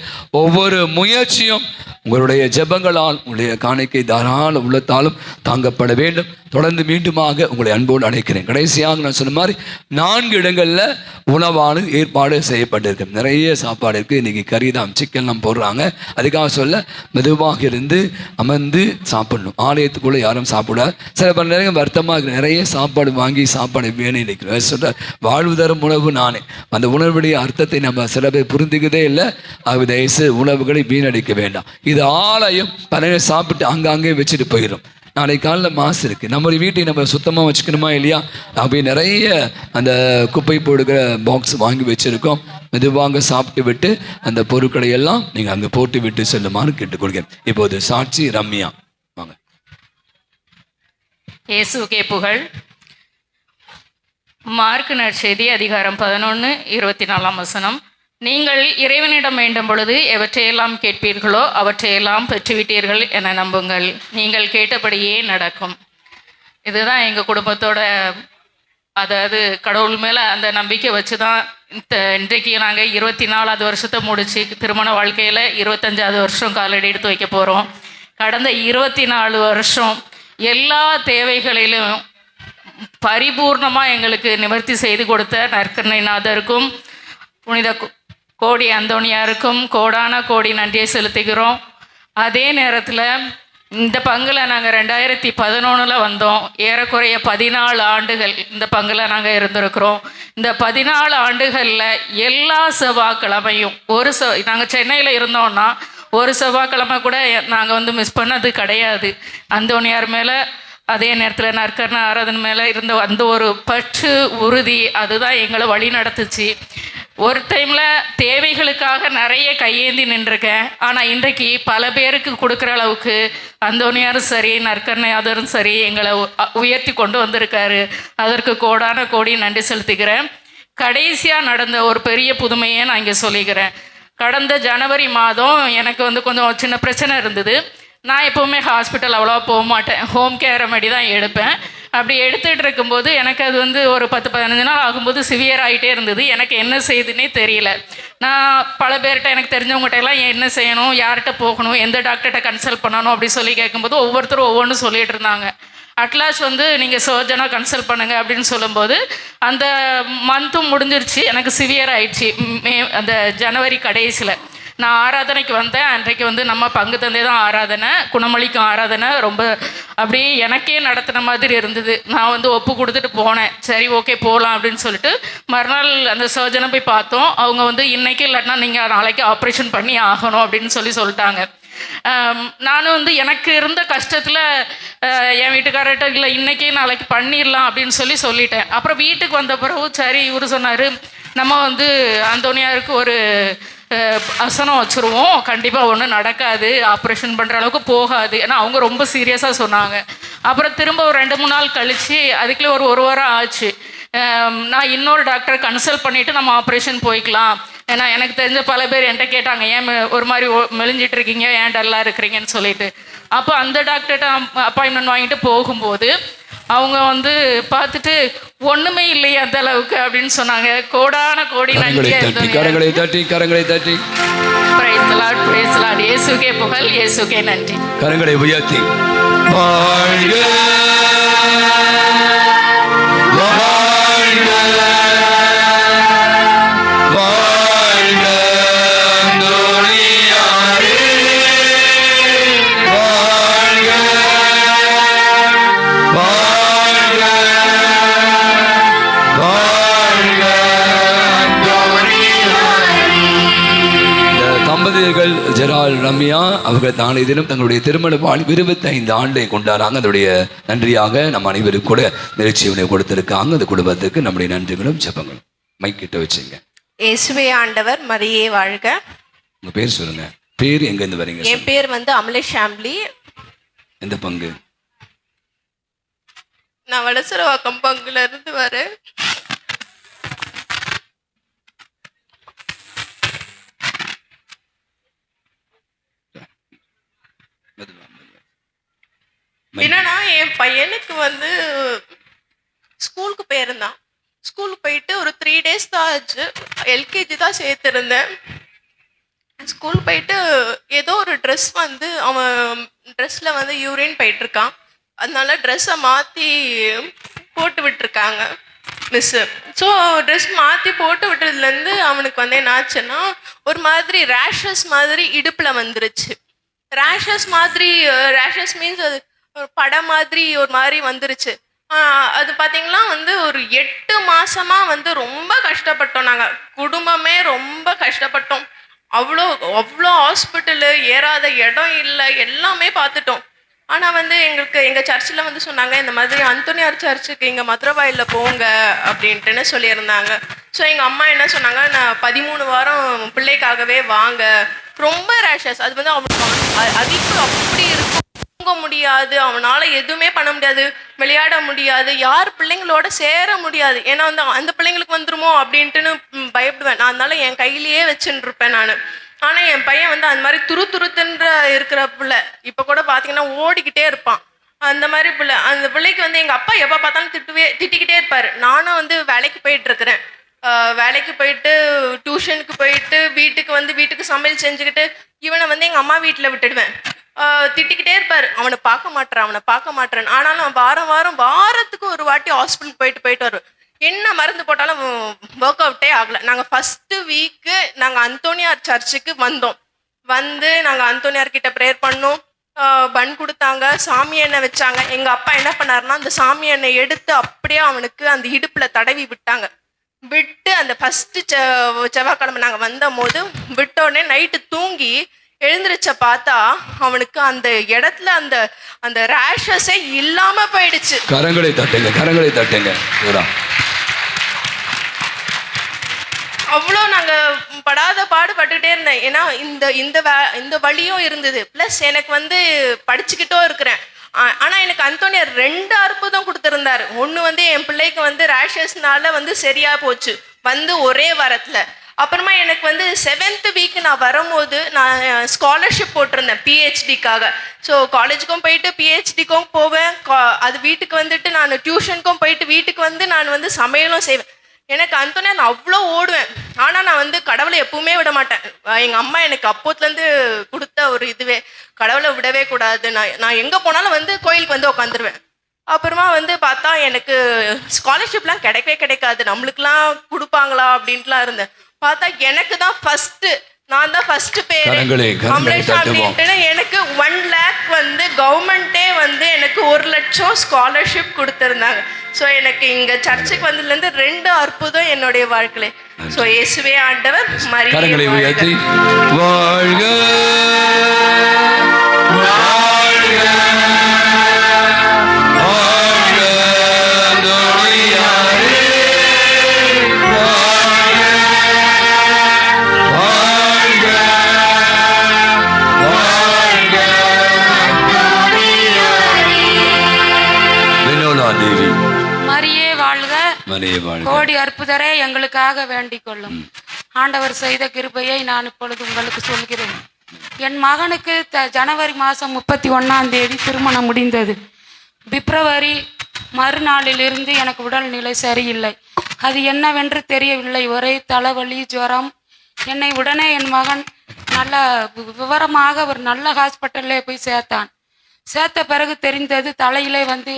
ஒவ்வொரு முயற்சியும் உங்களுடைய ஜெபங்களால் உங்களுடைய காணிக்கை தாராள உள்ளத்தாலும் தாங்கப்பட வேண்டும். தொடர்ந்து மீண்டுமாக உங்களை அன்போடு அழைக்கிறேன். கடைசியாக நான் சொன்ன மாதிரி 4 இடங்களில் உணவானது ஏற்பாடு செய்யப்பட்டிருக்கு. நிறைய சாப்பாடு இருக்குது. இன்றைக்கி கறிதான், சிக்கன்லாம் போடுறாங்க. அதுக்காக சொல்ல மெதுவாக இருந்து அமர்ந்து சாப்பிடணும். ஆலயத்துக்குள்ளே யாரும் சாப்பிடாது. சில பல நேரம் வருத்தமாக நிறைய சாப்பாடு வாங்கி சாப்பாடு வேணும் நினைக்கிறோம். சொல்கிறார் வாழ்வு தரும் உணவு நானே. அந்த உணவுடைய அர்த்தத்தை நம்ம சில பேர் புரிந்துக்கதே இல்லை. அது தயவுசு உணவுகளை வீணடிக்க வேண்டாம். இது ஆலயம் பல சாப்பிட்டு அங்கங்கே வச்சுட்டு போயிடும். நாளைக்கு காலையில் மாசு இருக்குது, நம்மளுடைய வீட்டை நம்ம சுத்தமாக வச்சுக்கணுமா இல்லையா? அப்படி நிறைய அந்த குப்பை போடுகிற பாக்ஸ் வாங்கி வச்சுருக்கோம். மெதுவாக சாப்பிட்டு விட்டு அந்த பொருட்களை எல்லாம் நீங்கள் அங்கே போட்டு விட்டு செல்லுமாறு கேட்டுக்கொள்கிறேன். இப்போது சாட்சி ரம்யா வாங்க. இயேசுக்கே புகழ். மார்க்கு நற்செய்தி அதிகாரம் 11:24 நீங்கள் இறைவனிடம் வேண்டும் பொழுது எவற்றையெல்லாம் கேட்பீர்களோ அவற்றையெல்லாம் பெற்றுவிட்டீர்கள் என நம்புங்கள், நீங்கள் கேட்டபடியே நடக்கும். இதுதான் எங்கள் குடும்பத்தோட, அதாவது கடவுள் மேலே அந்த நம்பிக்கை வச்சு தான் இன்றைக்கு நாங்கள் 24வது வருஷத்தை முடித்து திருமண வாழ்க்கையில் 25வது வருஷம் காலடி எடுத்து வைக்க போகிறோம். கடந்த 24 வருஷம் எல்லா தேவைகளிலும் பரிபூர்ணமாக எங்களுக்கு நிவர்த்தி செய்து கொடுத்த நற்கருணைநாதருக்கும் புனித கோடி அந்தோணியாருக்கும் கோடான கோடி நன்றியை செலுத்துகிறோம். அதே நேரத்தில் இந்த பங்கில் நாங்கள் 2011 வந்தோம். ஏறக்குறைய 14 ஆண்டுகள் இந்த பங்கில் நாங்கள் இருந்திருக்கிறோம். இந்த 14 ஆண்டுகளில் எல்லா செவ்வாய்க்கிழமையும் நாங்கள் சென்னையில் இருந்தோம்னா ஒரு செவ்வாய்க்கிழமை கூட நாங்கள் வந்து மிஸ் பண்ணது கிடையாது. அந்தோணியார் மேலே அதே நேரத்தில் நற்கருணை ஆராதனை மேலே இருந்த அந்த ஒரு பற்று உறுதி அதுதான் எங்களை வழி நடத்துச்சு. ஒரு டைமில் தேவைகளுக்காக நிறைய கையேந்தி நின்றுருக்கேன். ஆனால் இன்றைக்கு பல பேருக்கு கொடுக்குற அளவுக்கு அந்தோணியாரும் சரி நற்கருணையாதரும் சரி எங்களை உயர்த்தி கொண்டு வந்திருக்காரு. அதற்கு கோடான கோடி நன்றி செலுத்துகிறேன். கடைசியாக நடந்த ஒரு பெரிய புதுமையை நான் இங்கே சொல்லிக்கிறேன். கடந்த ஜனவரி மாதம் எனக்கு வந்து கொஞ்சம் சின்ன பிரச்சனை இருந்தது. நான் எப்போவுமே ஹாஸ்பிட்டல் அவ்வளோவா போக மாட்டேன், ஹோம் கேர் ரெமெடி தான் எடுப்பேன். அப்படி எடுத்துகிட்டு இருக்கும்போது எனக்கு அது வந்து ஒரு 10-15 நாள் ஆகும்போது சிவியர் ஆகிட்டே இருந்தது. எனக்கு என்ன செய்யுதுன்னே தெரியல. நான் பல பேர்கிட்ட எனக்கு தெரிஞ்சவங்ககிட்ட எல்லாம் என்ன செய்யணும், யார்கிட்ட போகணும், எந்த டாக்டர்கிட்ட கன்சல்ட் பண்ணணும் அப்படி சொல்லி கேட்கும்போது ஒவ்வொருத்தரும் ஒவ்வொன்றும் சொல்லிகிட்டு இருந்தாங்க. அட்லாஸ்ட் வந்து நீங்கள் சர்ஜனாக கன்சல்ட் பண்ணுங்கள் அப்படின்னு சொல்லும்போது அந்த மந்த்தும் முடிஞ்சிருச்சு. எனக்கு சிவியர் ஆயிடுச்சு அந்த ஜனவரி கடைசியில். நான் ஆராதனைக்கு வந்தேன். அன்றைக்கு வந்து நம்ம பங்கு தந்தை தான் ஆராதனை, குணமளிக்கும் ஆராதனை. ரொம்ப அப்படி எனக்கே நடத்தின மாதிரி இருந்தது. நான் வந்து ஒப்பு கொடுத்துட்டு போனேன். சரி ஓகே போகலாம் அப்படின்னு சொல்லிட்டு மறுநாள் அந்த சர்ஜனை போய் பார்த்தோம். அவங்க வந்து இன்றைக்கி இல்லாட்டினா நீங்கள் நாளைக்கு ஆப்ரேஷன் பண்ணி ஆகணும் அப்படின்னு சொல்லிட்டாங்க. நானும் வந்து எனக்கு இருந்த கஷ்டத்தில் என் வீட்டுக்காரர்கிட்ட இல்லை இன்றைக்கே நாளைக்கு பண்ணிடலாம் அப்படின்னு சொல்லிட்டேன். அப்புறம் வீட்டுக்கு வந்த பிறகு சரி இவர் சொன்னார், நம்ம வந்து அந்தோணியாருக்கு ஒரு அசனம் வச்சுருவோம், கண்டிப்பாக ஒன்றும் நடக்காது, ஆப்ரேஷன் பண்ணுற அளவுக்கு போகாது. ஏன்னா அவங்க ரொம்ப சீரியஸாக சொன்னாங்க. அப்புறம் திரும்ப ஒரு 2-3 நாள் கழித்து அதுக்குள்ளே ஒரு வாரம் ஆச்சு. நான் இன்னொரு டாக்டரை கன்சல்ட் பண்ணிவிட்டு நம்ம ஆப்ரேஷன் போய்க்கலாம். ஏன்னா எனக்கு தெரிஞ்ச பல பேர் என்கிட்ட கேட்டாங்க, ஏன் ஒரு மாதிரி மெலிஞ்சிட்டு இருக்கீங்க, ஏன் டல்லாக இருக்கிறீங்கன்னு சொல்லிட்டு. அப்போ அந்த டாக்டர்கிட்ட அப்பாயின்மெண்ட் வாங்கிட்டு போகும்போது அவங்க வந்து பார்த்துட்டு ஒண்ணுமே இல்லையே அந்த அளவுக்கு அப்படின்னு சொன்னாங்க. கோடான கோடி நன்றி. கரங்களை தட்டி price the Lord, price the Lord. இயேசுவே புகழ், இயேசுவே நன்றி. கரங்களை உயர்த்தி வாழ்க ஜெரால் ரம்யா அவர்கள் நாளைய தினம் தங்களுடைய திருமண வாழ்வு 25 ஆண்டை கொண்டாடுறாங்க. அதனுடைய நன்றியாக நம்ம அனைவரும் கூட நிகழ்ச்சியை கொடுத்திருக்காங்க. அந்த குடும்பத்துக்கு நம்முடைய நன்றிகளும் ஜெபங்களும். மைக்கிட்ட வச்சுங்க. இயேசுவே ஆண்டவர், மரியே வாழ்க. உங்க பேர் சொல்லுங்க. பேர் எங்க இருந்து வரீங்க? என் பேர் வந்து அமலேஷ் ஷாம்லி. எந்த பங்கு? நான் வலசரவாக்கம் பங்குல இருந்து வரேன். என்னன்னா என் பையனுக்கு வந்து ஸ்கூலுக்கு போயிருந்தான். ஸ்கூலுக்கு போயிட்டு ஒரு 3 days தான் ஆச்சு. எல்கேஜி தான் சேர்த்துருந்தேன். ஸ்கூல் போயிட்டு ஏதோ ஒரு ட்ரெஸ் வந்து அவன் ட்ரெஸ்ஸில் வந்து யூரின் போயிட்டுருக்கான். அதனால ட்ரெஸ்ஸை மாற்றி போட்டு விட்டுருக்காங்க மிஸ்ஸு. ஸோ ட்ரெஸ் மாற்றி போட்டு விட்டதுலேருந்து அவனுக்கு வந்து என்ன ஆச்சுன்னா ஒரு மாதிரி ரேஷஸ் மாதிரி இடுப்பில் வந்துருச்சு. ரேஷஸ் மீன்ஸ் அது ஒரு படம் மாதிரி ஒரு மாதிரி வந்துருச்சு. அது பார்த்தீங்கன்னா வந்து ஒரு 8 மாசமா வந்து ரொம்ப கஷ்டப்பட்டோம். நாங்கள் குடும்பமே ரொம்ப கஷ்டப்பட்டோம். அவ்வளோ ஹாஸ்பிட்டலு, ஏறாத இடம் இல்லை, எல்லாமே பார்த்துட்டோம். ஆனால் வந்து எங்கள் சர்ச்சில் வந்து சொன்னாங்க, இந்த மாதிரி அந்தோனியார் சர்ச்சுக்கு இங்கே மதுரவாயில் போங்க அப்படின்ட்டுன்னு சொல்லியிருந்தாங்க. ஸோ எங்கள் அம்மா என்ன சொன்னாங்க, நான் 13 வாரம் பிள்ளைக்காகவே வாங்க. ரொம்ப ரேஷஸ், அது வந்து அவனுக்கு அதிப்பு அப்படி இருக்கும். தூங்க முடியாது, அவனால் எதுவுமே பண்ண முடியாது, விளையாட முடியாது, யார் பிள்ளைங்களோட சேர முடியாது. ஏன்னா வந்து அந்த பிள்ளைங்களுக்கு வந்துருமோ அப்படின்ட்டுன்னு பயப்படுவேன் நான். அதனால என் கையிலேயே வச்சுட்டு இருப்பேன் நான். ஆனால் என் பையன் வந்து அந்த மாதிரி துருத்துன்ற இருக்கிற பிள்ளை. இப்போ கூட பார்த்தீங்கன்னா ஓடிக்கிட்டே இருப்பான். அந்த மாதிரி பிள்ளை. அந்த பிள்ளைக்கு வந்து எங்கள் அப்பா எப்போ பார்த்தாலும் திட்டிக்கிட்டே இருப்பார். நானும் வந்து வேலைக்கு போயிட்டுருக்கிறேன். வேலைக்கு போயிட்டு டியூஷனுக்கு போயிட்டு வீட்டுக்கு சமையல் செஞ்சுக்கிட்டு இவனை வந்து எங்கள் அம்மா வீட்டில் விட்டுடுவேன். திட்டிக்கிட்டே இருப்பார், அவனை பார்க்க மாட்டேறான். ஆனாலும் வாரத்துக்கு ஒரு வாட்டி ஹாஸ்பிட்டலுக்கு போயிட்டு வருவேன். என்ன மருந்து போட்டாலும் ஒர்க் அவுட்டே ஆகலை. நாங்கள் ஃபஸ்ட்டு வீக்கு நாங்கள் அந்தோனியார் சர்ச்சுக்கு வந்தோம். நாங்கள் அந்தோனியார் கிட்ட ப்ரேயர் பண்ணோம். பன் கொடுத்தாங்க, சாமி எண்ணெய் வச்சாங்க. எங்கள் அப்பா என்ன பண்ணாருன்னா அந்த சாமி எண்ணெய் எடுத்து அப்படியே அவனுக்கு அந்த இடுப்பில் தடவி விட்டாங்க. விட்டு அந்த ஃபஸ்ட்டு செவ்வாய்க்கிழமை நாங்கள் வந்தபோது விட்டோடனே நைட்டு தூங்கி எழுந்திரிச்ச பார்த்தா அவனுக்கு அந்த இடத்துல அந்த ரேஷஸே இல்லாம போயிடுச்சு. கரங்களை தட்டுங்க. அவ்வளோ நாங்கள் படாத பாடுபட்டுட்டே இருந்தேன். ஏன்னா இந்த வழியும் இருந்தது, ப்ளஸ் எனக்கு வந்து படிச்சுக்கிட்டோ இருக்கிறேன். ஆனால் எனக்கு அந்தோனியார் 2 அற்புதம் கொடுத்துருந்தாரு. ஒன்று வந்து என் பிள்ளைக்கு வந்து ரேஷஸ்னால வந்து சரியா போச்சு வந்து ஒரே வாரத்தில். அப்புறமா எனக்கு வந்து 7th வீக் நான் வரும்போது நான் ஸ்காலர்ஷிப் போட்டிருந்தேன் பிஹெச்டிக்காக. ஸோ காலேஜுக்கும் போயிட்டு பிஹெச்டிக்கும் போவேன். அது வீட்டுக்கு வந்துட்டு நான் டியூஷனுக்கும் போயிட்டு வீட்டுக்கு வந்து நான் வந்து சமையலும் செய்வேன். எனக்கு அந்தோனியார் நான் அவ்வளோ ஓடுவேன். ஆனால் நான் வந்து கடவுளை எப்பவுமே விட மாட்டேன். எங்கள் அம்மா எனக்கு அப்போத்துலேருந்து கொடுத்த ஒரு இதுவே, கடவுளை விடவே கூடாது. நான் எங்கே போனாலும் வந்து கோயிலுக்கு வந்து உட்காந்துருவேன். அப்புறமா வந்து பார்த்தா எனக்கு ஸ்காலர்ஷிப்லாம் கிடைக்காது, நம்மளுக்குலாம் கொடுப்பாங்களா அப்படின்ட்டுலாம் இருந்தேன். பார்த்தா எனக்கு தான் நான் தான் ஃபர்ஸ்ட் பேர் அப்படின்ட்டு எனக்கு 1 lakh வந்து கவர்மெண்ட்டே வந்து எனக்கு 1 லட்சம் ஸ்காலர்ஷிப் கொடுத்துருந்தாங்க. ஸோ எனக்கு இங்கே சர்ச்சுக்கு வந்ததுலேருந்து 2 அற்புதம் என்னுடைய வாழ்க்கையில. ஸோ இயேசுவே ஆண்டவர், கரங்களை உயர்த்தி வாழ்க கோடி அற்புதரே எங்களுக்காக வேண்டிக் கொள்ளும். ஆண்டவர் செய்த கிருபையை நான் இப்பொழுது உங்களுக்கு சொல்கிறேன். என் மகனுக்கு ஜனவரி மாதம் 31ஆம் தேதி திருமணம் முடிந்தது. பிப்ரவரி மறுநாளிலிருந்து எனக்கு உடல்நிலை சரியில்லை. அது என்னவென்று தெரியவில்லை. ஒரே தலைவலி, ஜுரம். என்னை உடனே என் மகன் நல்ல விவரமாக ஒரு நல்ல ஹாஸ்பிட்டல்லே போய் சேர்த்தான். சேர்த்த பிறகு தெரிந்தது தலையிலே வந்து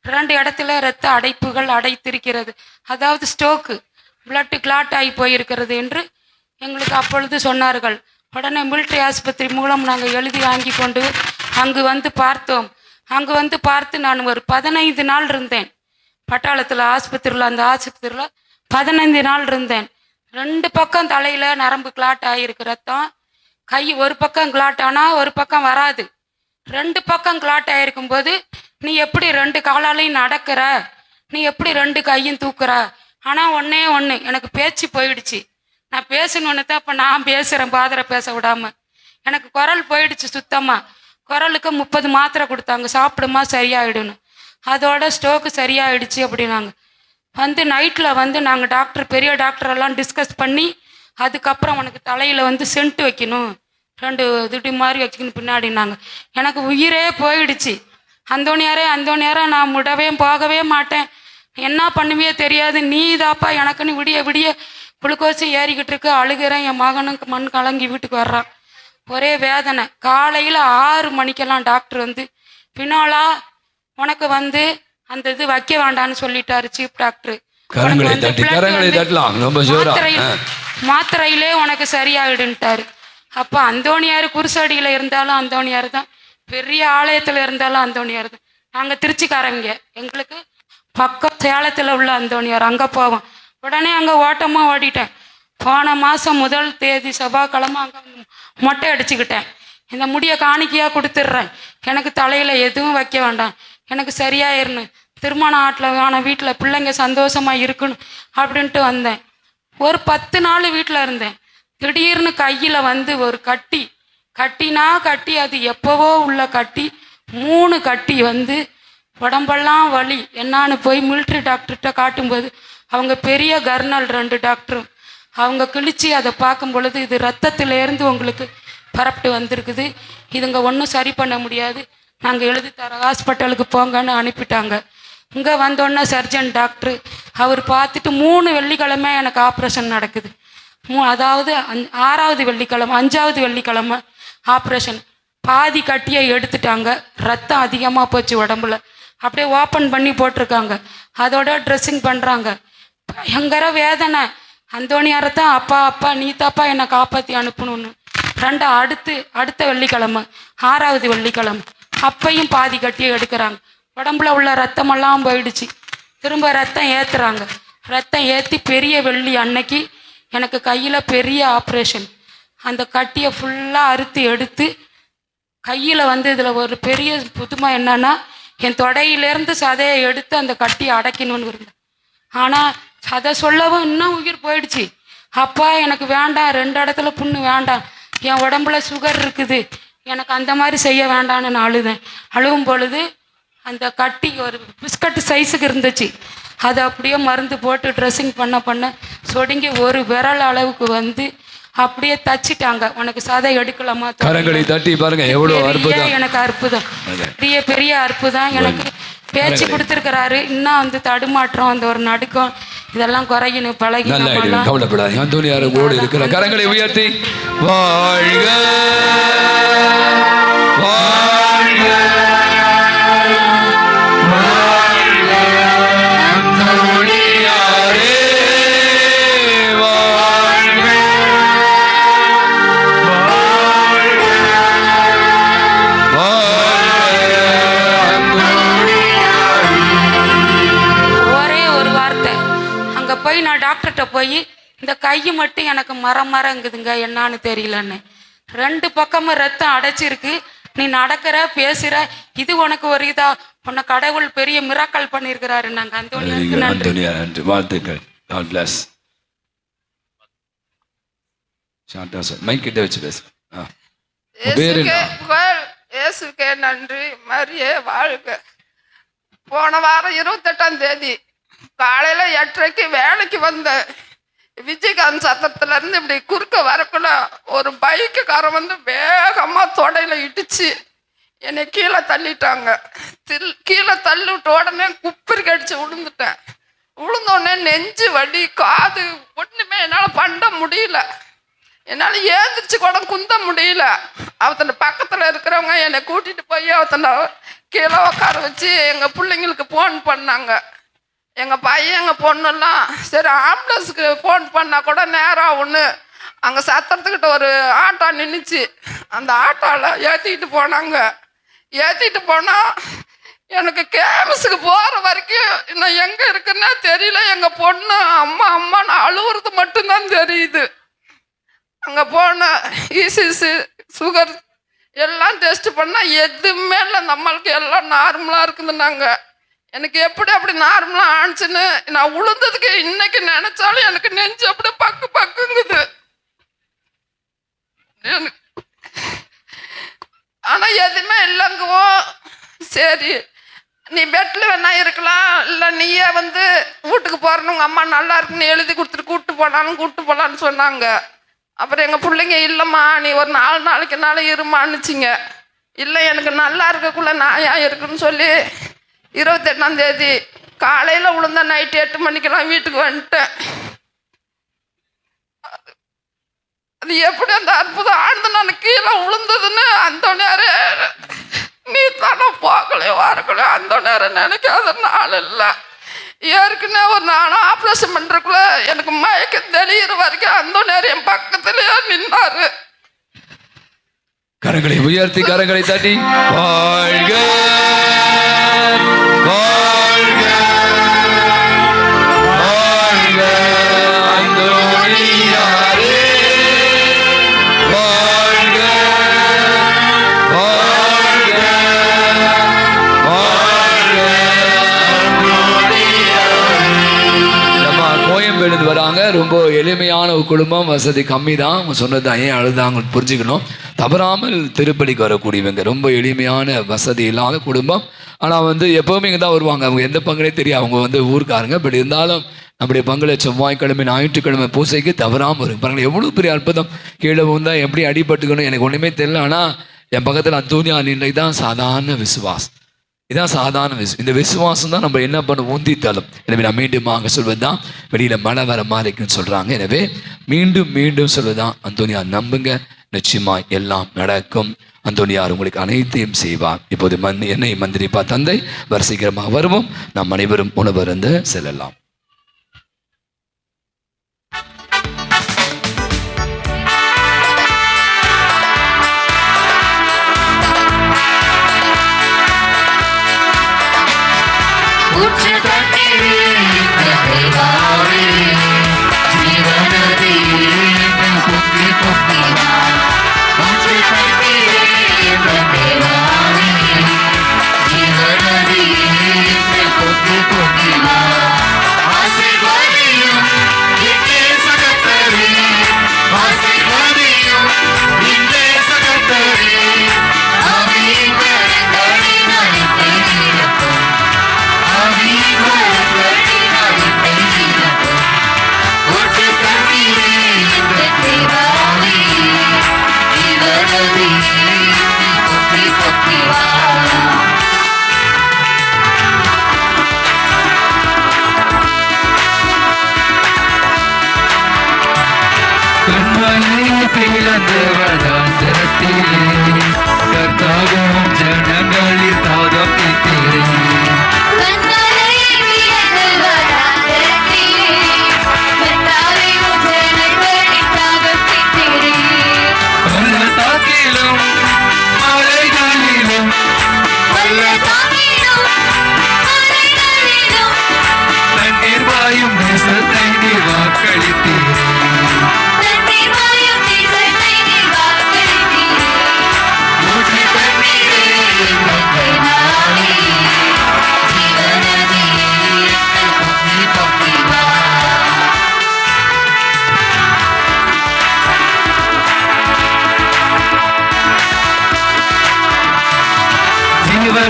2 இடத்துல இரத்த அடைப்புகள் அடைத்திருக்கிறது. அதாவது ஸ்டோக்கு, பிளட் கிளாட் ஆகி போயிருக்கிறது என்று எங்களுக்கு அப்பொழுது சொன்னார்கள். உடனே மிலிட்ரி ஆஸ்பத்திரி மூலம் நாங்கள் எழுதி வாங்கி கொண்டு அங்கு வந்து பார்த்தோம். அங்கு வந்து பார்த்து நான் ஒரு 15 நாள் இருந்தேன். பட்டாளத்தில் அந்த ஆஸ்பத்திரியில் 15 நாள் இருந்தேன். 2 பக்கம் தலையில் நரம்பு கிளாட் ஆகியிருக்கு ரத்தம். கை ஒரு பக்கம் கிளாட் ஆனால் ஒரு பக்கம் வராது. 2 பக்கம் கிளாட் ஆகிருக்கும் போது நீ எப்படி 2 காலாலையும் நடக்கிற, நீ எப்படி 2 கையும் தூக்குற? ஆனால் ஒன்று எனக்கு பேச்சு போயிடுச்சு. நான் பேசணுன்னு தான் இப்போ நான் பேசுகிறேன், பாதரை பேச விடாமல். எனக்கு குரல் போயிடுச்சு சுத்தமாக. குரலுக்கு 30 மாத்திரை கொடுத்தாங்க, சாப்பிடுமா சரியாயிடுன்னு. அதோட ஸ்ட்ரோக்கு சரியாயிடுச்சு அப்படின்னாங்க. வந்து நைட்டில் வந்து நாங்கள் பெரிய டாக்டரெல்லாம் டிஸ்கஸ் பண்ணி, அதுக்கப்புறம் உனக்கு தலையில் வந்து சென்ட் வைக்கணும், 2 துடி மாதிரி வச்சுக்கணும் பின்னாடினாங்க. எனக்கு உயிரே போயிடுச்சு. அந்தோணியாரே நான் போகவே மாட்டேன், என்ன பண்ணுவே தெரியாது, நீ இதாப்பா எனக்குன்னு விடிய விடிய குளுக்கோஸு ஏறிக்கிட்டு இருக்கு. அழுகிறேன். என் மகனுக்கு மண் கலங்கி வீட்டுக்கு வர்றான். ஒரே வேதனை. காலையில் 6 மணிக்கெல்லாம் டாக்டர் வந்து, பின்னாலா உனக்கு வந்து அந்த இது வைக்க வேண்டான்னு சொல்லிட்டாரு சீஃப் டாக்டர். மாத்திரையிலே உனக்கு சரியாயிடுன்ட்டாரு. அப்போ அந்தோணியார் குருசடியில் இருந்தாலும் அந்தோணியார் தான், பெரிய ஆலயத்தில் இருந்தாலும் அந்தோணியார் தான். நாங்கள் திருச்சிக்காரவங்க, எங்களுக்கு பக்கம் சேலத்தில் உள்ள அந்தோணியார், அங்கே போவோம். உடனே அங்கே ஓட்டமாக ஓடிட்டேன். போன மாதம் 1 தேதி செவ்வாய்க்கிழமை அங்கே மொட்டை அடிச்சுக்கிட்டேன். இந்த முடியை காணிக்கையாக கொடுத்துட்றேன், எனக்கு தலையில் எதுவும் வைக்க வேண்டாம், எனக்கு சரியாயிரணும், திருமண ஆன வீட்டில் பிள்ளைங்க சந்தோஷமாக இருக்கணும் அப்படின்ட்டு வந்தேன். ஒரு 10 நாள் வீட்டில் இருந்தேன். திடீர்னு கையில் வந்து ஒரு கட்டி, அது எப்போவோ உள்ள கட்டி, 3 கட்டி வந்து உடம்பெல்லாம் வலி. என்னான்னு போய் மிலிட்ரி டாக்டர்கிட்ட காட்டும்போது, அவங்க பெரிய கர்னல் 2 டாக்டரும், அவங்க கிழிச்சு அதை பார்க்கும் பொழுது, இது ரத்தத்திலேருந்து உங்களுக்கு பரப்பிட்டு வந்திருக்குது, இதுங்க ஒன்றும் சரி பண்ண முடியாது, நாங்கள் எழுதி தர ஹாஸ்பிட்டலுக்கு போங்கன்னு அனுப்பிட்டாங்க. இங்கே வந்தோடனே சர்ஜன் டாக்டரு அவர் பார்த்துட்டு 3 வெள்ளிக்கிழமை எனக்கு ஆப்ரேஷன் நடக்குது. அதாவது 6வது வெள்ளிக்கிழமை 5வது வெள்ளிக்கிழமை ஆப்ரேஷன். பாதி கட்டியை எடுத்துட்டாங்க, ரத்தம் அதிகமாக போச்சு உடம்புல, அப்படியே ஓப்பன் பண்ணி போட்டிருக்காங்க. அதோட ட்ரெஸ்ஸிங் பண்ணுறாங்க. பயங்கர வேதனை. அந்தோணியாரை தான் அப்பா நீ தாப்பா என்னை காப்பாற்றி அனுப்பணும்னு. அடுத்த வெள்ளிக்கிழமை 6வது வெள்ளிக்கிழமை அப்பையும் பாதி கட்டியை எடுக்கிறாங்க. உடம்புல உள்ள ரத்தமெல்லாம் போயிடுச்சு. திரும்ப ரத்தம் ஏற்றுறாங்க. ரத்தம் ஏற்றி பெரிய வெள்ளி அன்னைக்கு எனக்கு கையில் பெரிய ஆப்ரேஷன். அந்த கட்டியை ஃபுல்லாக அறுத்து எடுத்து கையில் வந்து, இதில் ஒரு பெரிய புதுமை என்னன்னா, என் தொடையிலேருந்து சதையை எடுத்து அந்த கட்டியை அடைக்கணும்னு இருந்தேன். ஆனால் அதை சொல்லவும் இன்னும் உயிர் போயிடுச்சு. அப்பா எனக்கு வேண்டாம், 2 இடத்துல புண்ணு வேண்டாம், என் உடம்புல சுகர் இருக்குது, எனக்கு அந்த மாதிரி செய்ய வேண்டான்னு நான் அழுதேன். அழுகும் பொழுது அந்த கட்டி ஒரு பிஸ்கட் சைஸுக்கு இருந்துச்சு. அதை அப்படியே மருந்து போட்டு ட்ரெஸ்ஸிங் பண்ண சொடுங்கி ஒரு விரல் அளவுக்கு வந்து அப்படியே தச்சிட்டாங்க. உனக்கு சதை எடுக்கலாமா? கரங்களை தட்டி பாருங்க, எவ்வளவு அற்புதம். எனக்கு அற்புதம், பெரிய அற்புதம். எனக்கு பேச்சு கொடுத்துருக்கிறாரு. இன்னும் வந்து தடுமாற்றம், அந்த ஒரு நடுக்கம், இதெல்லாம் குறையணும், பழகணும். கவலைப்படாது. அந்தோணியார் ஓடி இருக்கிற கரங்களை உயர்த்தி வாழ்க வாழ்க போய் நான் டாக்டர்கிட்ட போய், இந்த கை மட்டும் எனக்கு மரங்குதுங்க, என்னான்னு தெரியலன்னு. 2 பக்கமும் ரத்தம் அடைச்சிருக்கு, நீ நடக்கிற பேசுற, இது உனக்கு ஒரு இதா, உன்னை கடவுள் பெரிய மிராக்கல் பண்ணியிருக்கிறாரு. நாங்க அந்தோணியாருக்கு வாழ்த்துக்கள். God bless. மைக் கிட்ட வச்சு பேசு. இயேசுக்கே நன்றி, மரியே வாழ்க. போன வாரம் 28ஆம் தேதி காலையில் 8:30 வேலைக்கு வந்த விஜயகாந்த் சத்திரத்துல இருந்து இப்படி குறுக்க வரக்குள்ள ஒரு பைக்குக்காரன் வந்து வேகமா தொடையில இடிச்சு என்னை கீழே தள்ளிட்டாங்க. கீழே தள்ளி விட்ட உடனே குப்பிரி கடிச்சு விழுந்துட்டேன். விழுந்தோடனே நெஞ்சு வலி, காது, ஒண்ணுமே என்னால் பண்ண முடியல. என்னால் ஏந்திரிச்சு கூட குந்த முடியல. அவத்தனை பக்கத்தில் இருக்கிறவங்க என்னை கூட்டிட்டு போய் அவத்தனை கீழே உட்கார வச்சு எங்கள் பிள்ளைங்களுக்கு ஃபோன் பண்ணாங்க. எங்கள் பையன் எங்கள் பொண்ணெல்லாம் சரி ஆம்புலன்ஸுக்கு ஃபோன் பண்ணால் கூட நேரம் ஒன்று அங்கே சத்திரத்துக்கிட்ட ஒரு ஆட்டோ நின்றுச்சு. அந்த ஆட்டோவில் ஏற்றிக்கிட்டு போனாங்க. ஏற்றிட்டு போனால் எனக்கு கேமஸுக்கு போகிற வரைக்கும் இன்னும் எங்கே இருக்குன்னே தெரியல. எங்கள் பொண்ணு அம்மான்னு அழுவுறது மட்டும்தான் தெரியுது. அங்கே போனால் இசிசி சுகர் எல்லாம் டெஸ்ட் பண்ணால் எதுவுமே இல்லை, நம்மளுக்கு எல்லாம் நார்மலாக இருக்குதுன்னாங்க. எனக்கு எப்படி அப்படி நார்மலாக ஆனிச்சுன்னு நான் உளுந்ததுக்கு இன்னைக்கு நினைச்சாலும் எனக்கு நெஞ்சு அப்படி பக்குங்குது. ஆனால் எதுவுமே இல்லைங்குவோ. சரி நீ பெட்டில் வேணா இருக்கலாம், இல்லை நீயே வந்து வீட்டுக்கு போகிறேன்னு உங்கள் அம்மா நல்லா இருக்குன்னு எழுதி கொடுத்துட்டு கூப்பிட்டு போகலான்னு சொன்னாங்க. அப்புறம் எங்கள் பிள்ளைங்க இல்லைம்மா நீ ஒரு 4 நாளைக்குனால இருமான்னுச்சிங்க. இல்லை எனக்கு நல்லா இருக்கக்குள்ள நான் ஏன் இருக்குன்னு சொல்லி 28ஆம் தேதி காலையில் விழுந்தா நைட்டு 8 மணிக்கெல்லாம் வீட்டுக்கு வந்துட்டேன். அது எப்படி அந்த அற்புதம் ஆழ்ந்து நான் கீழே விழுந்ததுன்னு அந்த நேரம் நீ தானே போகலையோ வரக்கலையோ அந்த நேரம் நினைக்காத நாள் இல்லை. ஏற்கனவே ஒரு நானும் ஆப்ரேஷன் பண்ணுறக்குள்ள எனக்கு மயக்க தெளிகிற வரைக்கும் அந்த நேரம் என் பக்கத்துலேயே நின்னாரு. கரங்களை உயர்த்தி கரங்களை தட்டி வாழ்க வாழ்க வாழ்க அந்தோணியாரே வாழ்க வாழ்க வாழ்க நம்ம கோயம்பேடு வராங்க. ரொம்ப எளிமையான ஒரு குடும்பம், வசதி கம்மி தான். அவங்க சொன்னது ஏன் அழுதாங்க புரிஞ்சுக்கணும். தவறாமல் திருப்பலிக்கு வரக்கூடியவங்க, ரொம்ப எளிமையான வசதி இல்லாத குடும்பம். ஆனால் வந்து எப்போவுமே இங்கே தான் வருவாங்க. அவங்க எந்த பங்குனே தெரியும், அவங்க வந்து ஊருக்காரங்க. பட் இருந்தாலும் நம்முடைய பங்குல செவ்வாய்க்கிழமை ஞாயிற்றுக்கிழமை பூசைக்கு தவறாமல் வரும். பாருங்கள் எவ்வளோ பெரிய அற்புதம். கீழே வந்தால் எப்படி அடிபட்டுக்கணும் எனக்கு ஒன்றுமே தெரியல. ஆனால் என் பக்கத்தில் அந்தோனியா நின்றை தான் சாதாரண விசுவாசம். இதான் சாதாரண இந்த விசுவாசம் தான் நம்ம என்ன பண்ண உந்தி தள்ளும். எனவே நான் மீண்டுமாக சொல்வது தான் வெளியில் மழை வர மாதிரி இருக்குன்னு சொல்கிறாங்க. எனவே மீண்டும் மீண்டும் சொல்வதுதான் அந்தோனியா நம்புங்க, நிச்சயமாய் எல்லாம் நடக்கும். அந்தோனியார் உங்களுக்கு அனைத்தையும் செய்வார். இப்போது என்னை மந்திரிப்பா தந்தை வரிசைகரமாக வருவோம். நாம் அனைவரும் உணவருந்து செல்லலாம். ஜனங்களில் தாகம் தாக்கிலும் மலைகளிலும் தண்ணீர் வாயும் தேசத்தை நீர் வாக்களித்தீர்.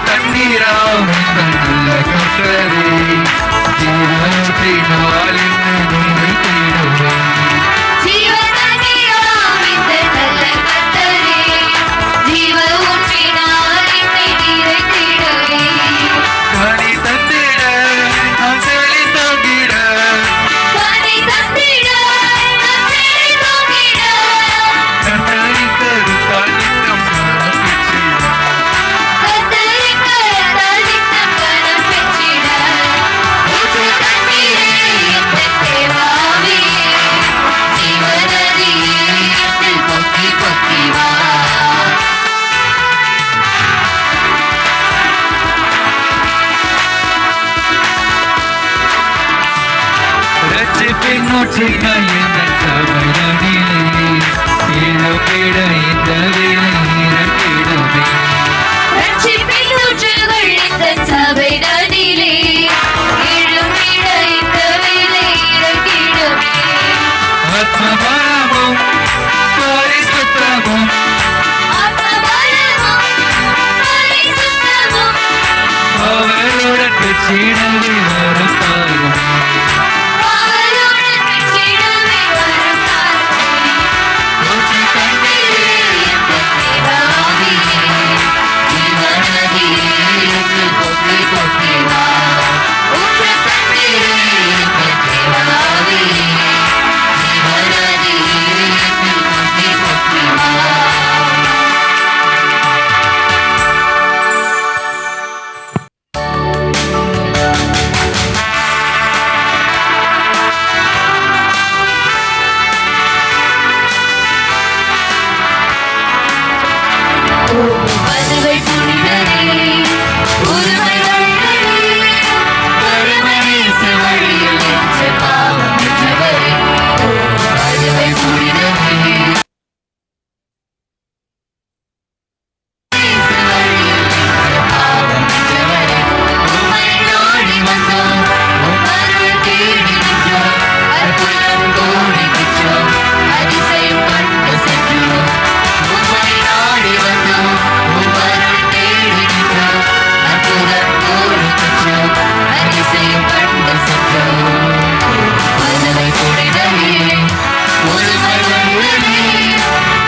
தண்ணீராம் நல்ல கட்டரே ஜீவத்தினால் என்னை தேடுவே. கனி தந்திட நான் செழி தந்திட கட்டளை தருத்தால் நித்தம் பின்னோற்றிகள் இந்த சபையிலே இழப்பிட இந்த வேலை இறக்கிடுமே. ஆத்மபலமும் பரிசுத்தமும் அவர் பெற்றிடவே வரும் காலம் ஊற்று தண்ணீரே எங்கள் தேவாவியே ஜீவநதியே என்று கொத்தி கொத்தி வா ஊற்று தண்ணீரே எங்கள் தேவாவியே ஜீவநதியே என்று கொத்தி கொத்தி வா பதுவை புனிதரே புதுமை வள்ளலே பரமநேச வழியில் என்ற பாவம் நின்றவரே பதுவை புனிதரே நேச வழியில் என்ற பாவம் நின்றவரே உம்மை நாடி வந்தோம் உம் அருள் தேடி நின்றோம் அற்புதம் கோடி பெற்றோம் அதிசயம் கண்டு சென்றோம் உம்மை நாடி வந்தோம் உம் அருள் தேடி நின்றோம் அற்புதம் கோடி பெற்றோம் அதிசயம் கண்டு சென்றோம் பதுவை புனிதரே புதுமை வள்ளலே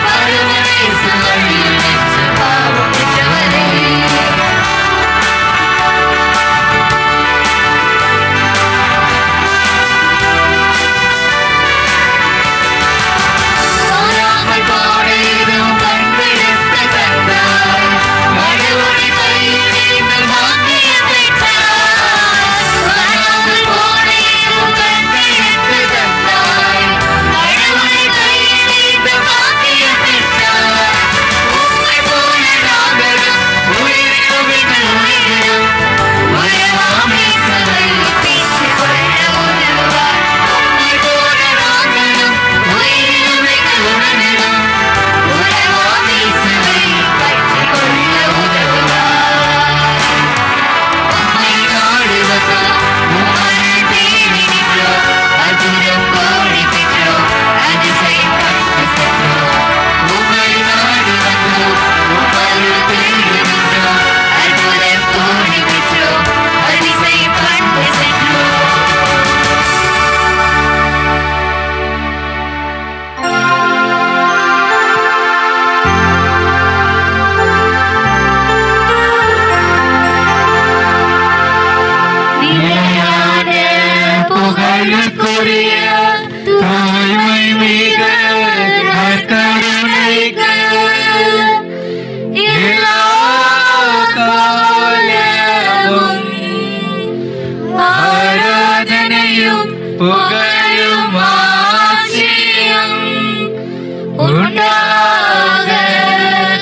பரமநேச வழியில் என்ற பாவம் நின்றவரே சோராமல் பாடையிலும் கண்பிடித்த தந்தாய் கடவுளை கையில் நீங்கள் வாங்கிய பெற்றாய் சோராமல் பாடையிலும் கண்பிடித்த தந்தாய் கடவுளை கையில் நீங்கள் வாங்கிய பெற்றாய் உம்மை போல நாங்களும் உயிரிலும் எங்கள் உயிரிலும் உயவாமை சபை பேசிக் கொள்ள உதவுவார் உம்மை போல நாங்களும் உயிரிலும் எங்கள் உடனிலும் உயவாமை சபை பற்றிக் கொள்ள உதவுவார் உம்மை நாடி வந்தோம் உம் அருள் தேடி நின்றோம் அற்புதம் கோடி பெற்றோம் அதிசயம் கண்டு சென்றோம் உம்மை நாடி வந்தோம் உம் அருள் தேடி நின்றோம் அற்புதம் கோடி பெற்றோம் அதிசயம் கண்டு சென்றோம் நிலையான புகழுக்குரிய தாழ்மை மிக நற்கருணைக்கு எல்லா காலமும் ஆராதனையும் புகழும் ஆட்சியும் உண்டாக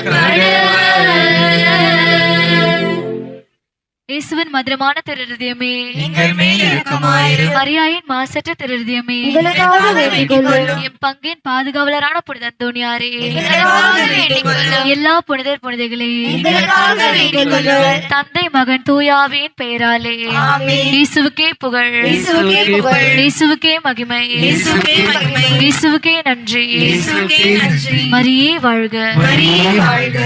கடவுள். இயேசுவின் மதுரமான திருஹிருதயமே எங்கள் மேல் இரக்கமாயிரும் மரியாயின் மாசற்ற திருஹிருதயமே எங்களுக்காக வேண்டிக் கொள்ளும் என் பங்கின் பாதுகாவலரான புனித அந்தோணியாரே எங்களுக்காக வேண்டிக் கொள்ளும் எல்லா புனிதர் புனிதைகளே எங்களுக்காக வேண்டிக் கொள்ளும் தந்தை மகன் தூயாவின் பெயராலே ஆமென். இயேசுவுக்கே புகழ் இயேசுவுக்கே புகழ். இயேசுவுக்கே மகிமை இயேசுவுக்கே மகிமை. இயேசுவுக்கே நன்றி இயேசுவுக்கே நன்றி. மரியே வாழ்க மரியே வாழ்க